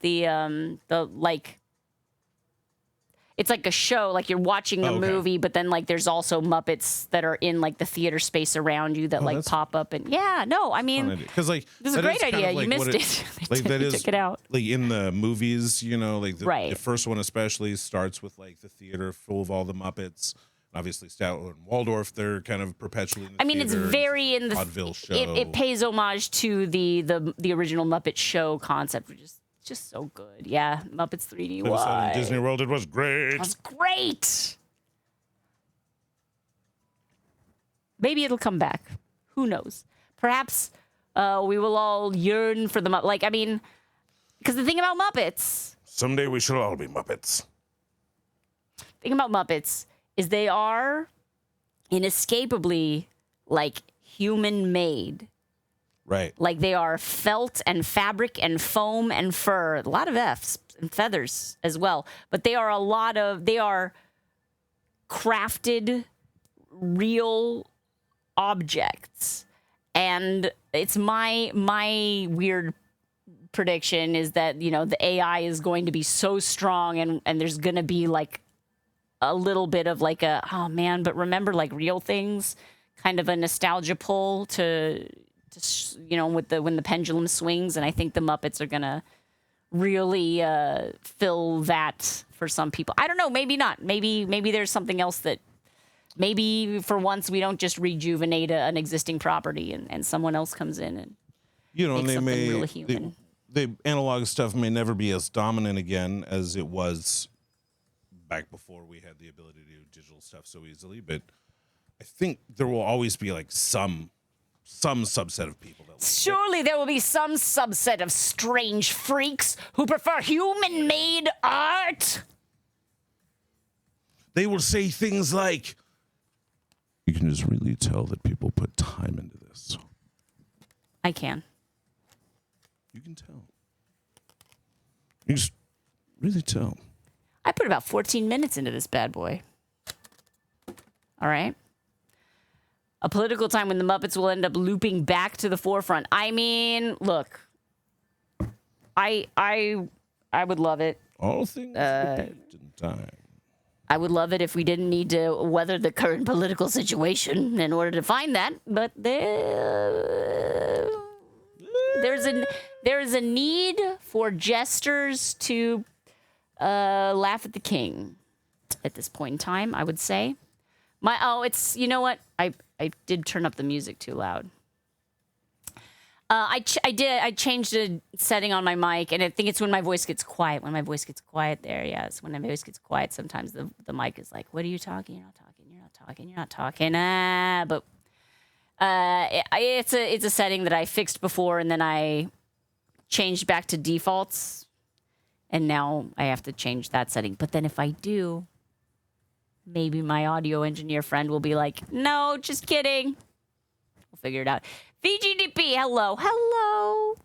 it's like a show, like you're watching a movie, but then like there's also Muppets that are in like the theater space around you that like pop up and because like this is a great idea. You missed it. Like that is took it out. Like in the movies, like right. The first one especially starts with like the theater full of all the Muppets. Obviously, Statler and Waldorf, they're kind of perpetually in the theater. It's very in the vaudeville show. It pays homage to the original Muppet show concept, which is just so good. Yeah, Muppets 3D. In Disney World, it was great. It was great. Maybe it'll come back. Who knows? Perhaps we will all yearn for the Muppets. Because the thing about Muppets. Someday we shall all be Muppets. The thing about Muppets is they are inescapably like human made. Right. Like they are felt and fabric and foam and fur. A lot of F's and feathers as well. But they are crafted real objects. And it's my weird prediction is that, the AI is going to be so strong and there's going to be like a little bit of like but remember like real things, kind of a nostalgia pull to when the pendulum swings. And I think the Muppets are going to really fill that for some people. I don't know. Maybe not. Maybe there's something else that maybe for once we don't just rejuvenate an existing property and someone else comes in and and they may really human. The analog stuff may never be as dominant again as it was back before we had the ability to do digital stuff so easily, but I think there will always be like some subset of people that surely there will be some subset of strange freaks who prefer human-made art. They will say things like, you can just really tell that people put time into this. I can. You can tell. You just really tell. I put about 14 minutes into this bad boy. All right. A political time when the Muppets will end up looping back to the forefront. Look. I would love it. All things repeat in time. I would love it if we didn't need to weather the current political situation in order to find that, but there's a need for jesters to laugh at the king at this point in time, I would say. It's, you know what? I did turn up the music too loud. I changed a setting on my mic, and I think it's when my voice gets quiet. When my voice gets quiet there, yes. When my voice gets quiet, sometimes the mic is like, what are you talking? You're not talking. You're not talking. You're not talking. But It's a setting that I fixed before, and then I changed back to defaults, and now I have to change that setting. But then if I do, maybe my audio engineer friend will be like, "No, just kidding." We'll figure it out. VGDP, hello, hello,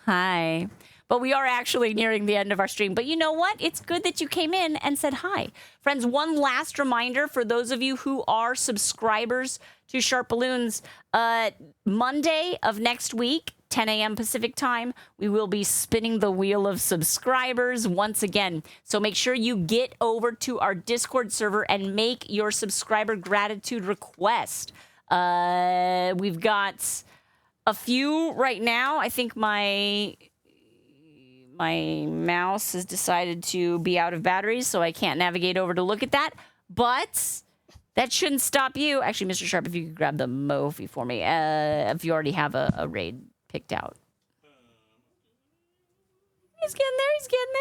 hi. But we are actually nearing the end of our stream. But you know what? It's good that you came in and said hi. Friends, one last reminder for those of you who are subscribers to SharpBalloons. Monday of next week, 10 a.m. Pacific time, we will be spinning the wheel of subscribers once again. So make sure you get over to our Discord server and make your subscriber gratitude request. We've got a few right now. I think my mouse has decided to be out of batteries, so I can't navigate over to look at that. But that shouldn't stop you. Actually, Mr. Sharp, if you could grab the Mophie for me, if you already have a raid picked out. He's getting there. He's getting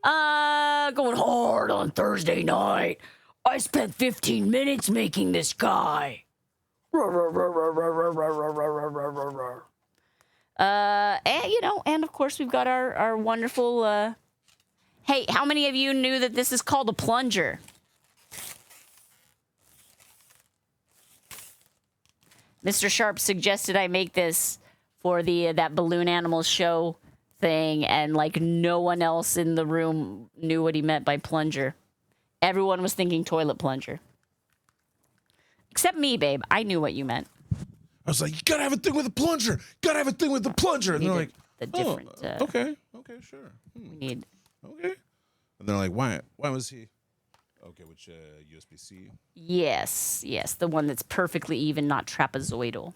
there. Going hard on Thursday night. I spent 15 minutes making this guy. And of course we've got our wonderful, hey, how many of you knew that this is called a plunger? Mr. Sharp suggested I make this for that balloon animals show thing, and like no one else in the room knew what he meant by plunger. Everyone was thinking toilet plunger. Except me, babe. I knew what you meant. I was like, you gotta have a thing with a plunger. Gotta have a thing with the plunger. And they're like, the different. Okay, sure. We need. Okay. And they're like, why was he? Okay, which USB-C? Yes, the one that's perfectly even, not trapezoidal.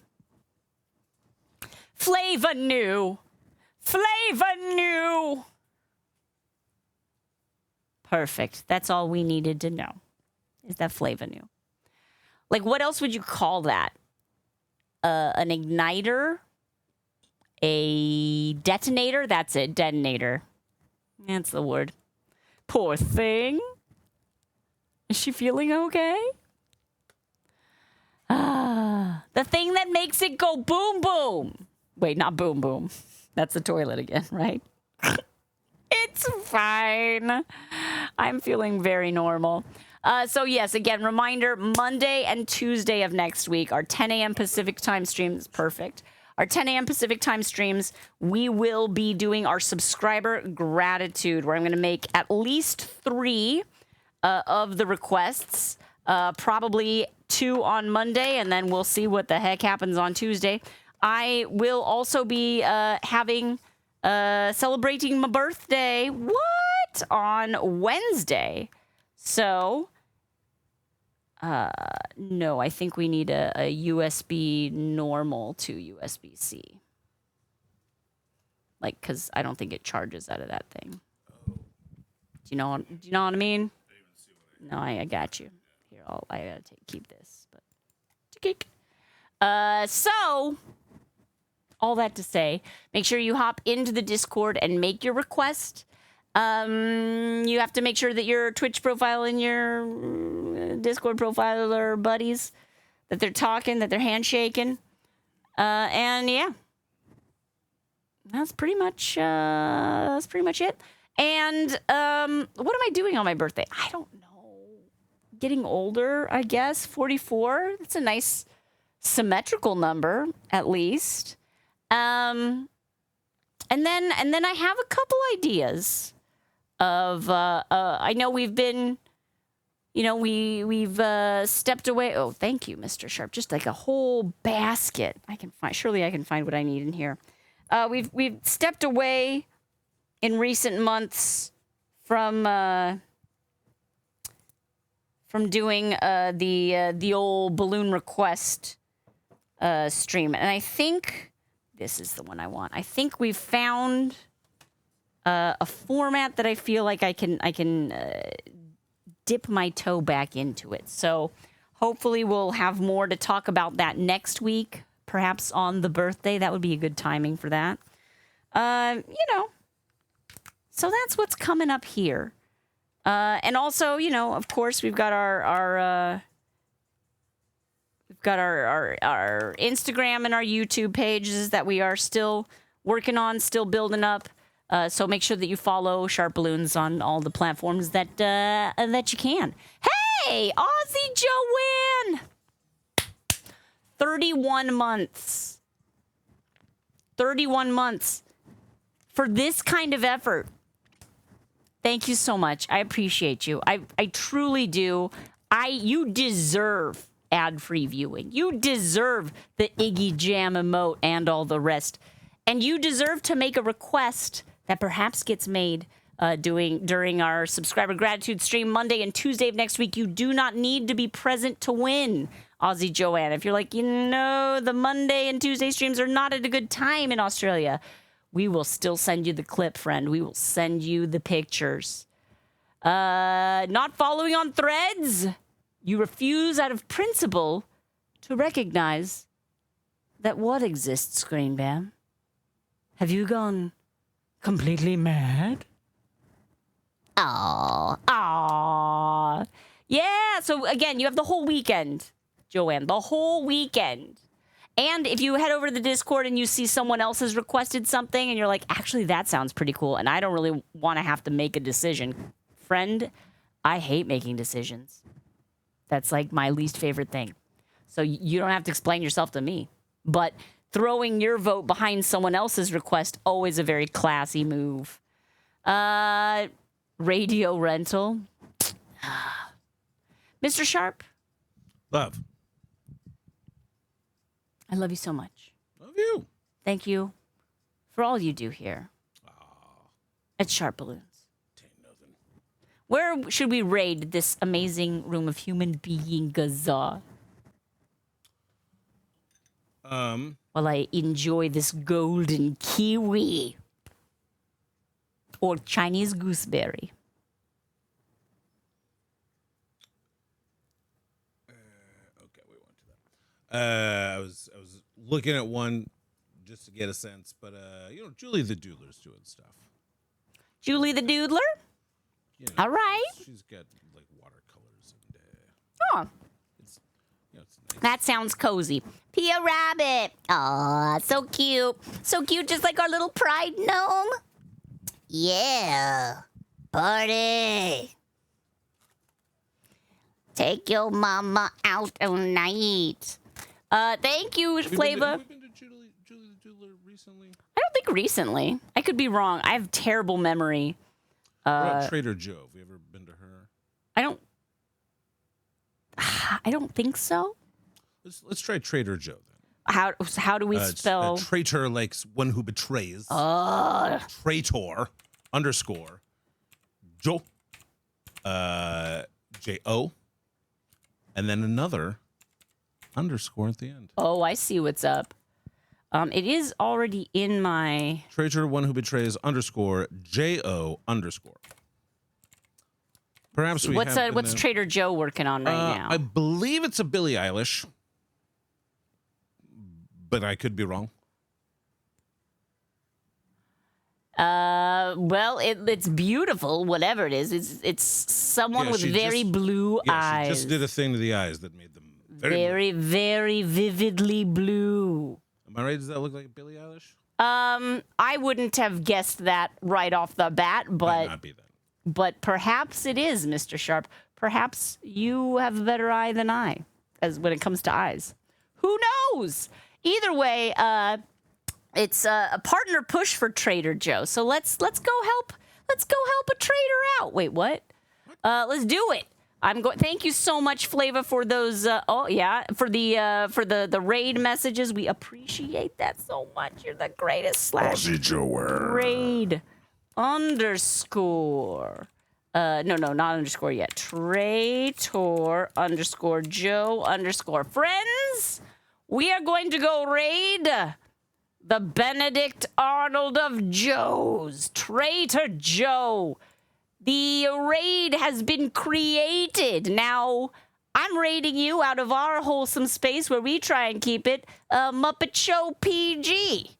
Flavor new. Perfect. That's all we needed to know. Is that flavor new? Like, what else would you call that? An igniter? A detonator? That's it. Detonator. That's the word. Poor thing. Is she feeling okay? The thing that makes it go boom, boom. Wait, not boom, boom. That's the toilet again, right? It's fine. I'm feeling very normal. So yes, again, reminder, Monday and Tuesday of next week, our 10 a.m. Pacific time streams, perfect. Our 10 a.m. Pacific time streams, we will be doing our subscriber gratitude, where I'm going to make at least 3 of the requests, probably 2 on Monday, and then we'll see what the heck happens on Tuesday. I will also be celebrating my birthday, on Wednesday. So, no, I think we need a USB normal to USB-C. Like, because I don't think it charges out of that thing. Do you know what I mean? No, I got you. Here, I gotta keep this. But so all that to say, make sure you hop into the Discord and make your request. You have to make sure that your Twitch profile and your Discord profile are buddies, that they're talking, that they're handshaking. And yeah, that's pretty much it. And what am I doing on my birthday? I don't know. Getting older, I guess. 44. That's a nice symmetrical number, at least. And then I have a couple ideas of I know we've been, we've stepped away. Oh, thank you, Mr. Sharp. Just like a whole basket. Surely I can find what I need in here. We've stepped away in recent months from doing the old balloon request stream, and I think this is the one I want. I think we've found a format that I feel like I can dip my toe back into it. So hopefully we'll have more to talk about that next week, perhaps on the birthday. That would be a good timing for that. So that's what's coming up here. And also, of course, we've got our got our Instagram and our YouTube pages that we are still working on, still building up. So make sure that you follow SharpBalloons on all the platforms that you can. Hey, Aussie Joanne! 31 months. 31 months for this kind of effort. Thank you so much. I appreciate you. I truly do. You deserve ad-free viewing. You deserve the Iggy Jam emote and all the rest. And you deserve to make a request that perhaps gets made during our subscriber gratitude stream Monday and Tuesday of next week. You do not need to be present to win, Aussie Joanne. If you're like, the Monday and Tuesday streams are not at a good time in Australia, we will still send you the clip, friend. We will send you the pictures. Not following on threads. You refuse out of principle to recognize that what exists, Green Bam? Have you gone completely mad? Aww. Yeah, so again, you have the whole weekend, Joanne, the whole weekend. And if you head over to the Discord and you see someone else has requested something and you're like, actually, that sounds pretty cool, and I don't really want to have to make a decision. Friend, I hate making decisions. That's like my least favorite thing. So you don't have to explain yourself to me. But throwing your vote behind someone else's request, always a very classy move. Radio rental. Mr. Sharp. Love. I love you so much. Love you. Thank you for all you do here at SharpBalloons. Where should we raid this amazing room of human beings? While I enjoy this golden kiwi or Chinese gooseberry. Okay, we went to that. I was looking at one just to get a sense, but Julie the Doodler's doing stuff. Julie the Doodler? All right. She's got like watercolors and oh, it's nice. That sounds cozy. Pia Rabbit. Aw, so cute. So cute, just like our little Pride gnome. Yeah. Party. Take your mama out tonight. Thank you, Flava. Have you been to Julie the Doodler recently? I don't think recently. I could be wrong. I have terrible memory. What about Trader Joe? Have you ever been to her? I don't think so. Let's try Trader Joe then. How do we spell? Traitor, like one who betrays. Traitor _ Joe. J-O. And then another underscore at the end. Oh, I see what's up. It is already in my... Traitor, one who betrays _ J-O _ Perhaps we what's Trader Joe working on right now? I believe it's a Billie Eilish. But I could be wrong. Well, it's beautiful, whatever it is. It's someone with very blue eyes. She just did a thing to the eyes that made them very, very vividly blue. Am I right? Does that look like Billie Eilish? I wouldn't have guessed that right off the bat, but Might not be that. But perhaps it is, Mr. Sharp. Perhaps you have a better eye than I, as when it comes to eyes. Who knows? Either way, it's a partner push for Trader Joe. So let's go help a trader out. Wait, what? Let's do it. Thank you so much, Flava, for those. For the raid messages. We appreciate that so much. You're the greatest. Aussie Joe. Raid _ no, not underscore yet. Traitor _ Joe _ friends. We are going to go raid the Benedict Arnold of Joes, Traitor Joe. The raid has been created. Now, I'm raiding you out of our wholesome space where we try and keep it Muppet Show PG.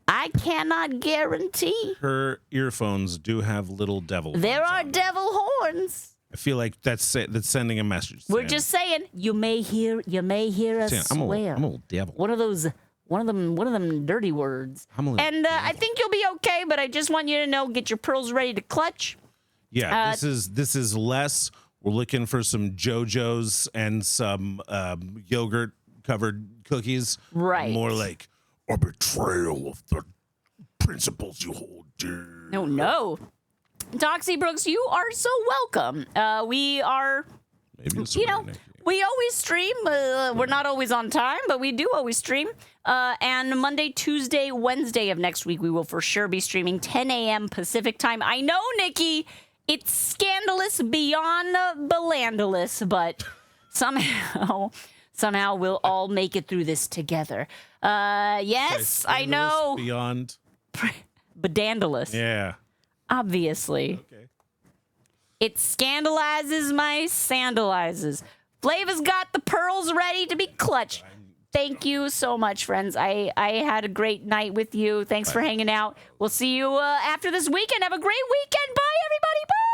I cannot guarantee. Her earphones do have little devil horns. There are devil horns. I feel like that's sending a message. We're Sandy. just saying you may hear us Sandy, swear. I'm a little devil. One of them dirty words. And I think you'll be okay, but I just want you to know, get your pearls ready to clutch. Yeah, this is less. We're looking for some JoJo's and some yogurt covered cookies. Right. More like a betrayal of the principles you hold dear. No. Doxy Brooks, you are so welcome. We are, Maybe it's we always stream. We're not always on time, but we do always stream. And Monday, Tuesday, Wednesday of next week, we will for sure be streaming 10 a.m. Pacific time. I know, Nikki, it's scandalous beyond belandalous, but somehow we'll all make it through this together. Yes, I know. Beyond Bedandalous. Yeah. Obviously. Okay. It scandalizes my sandalizes. Flava's got the pearls ready to be clutched. Thank you so much, friends. I had a great night with you. Thanks for hanging out. We'll see you after this weekend. Have a great weekend. Bye, everybody. Bye.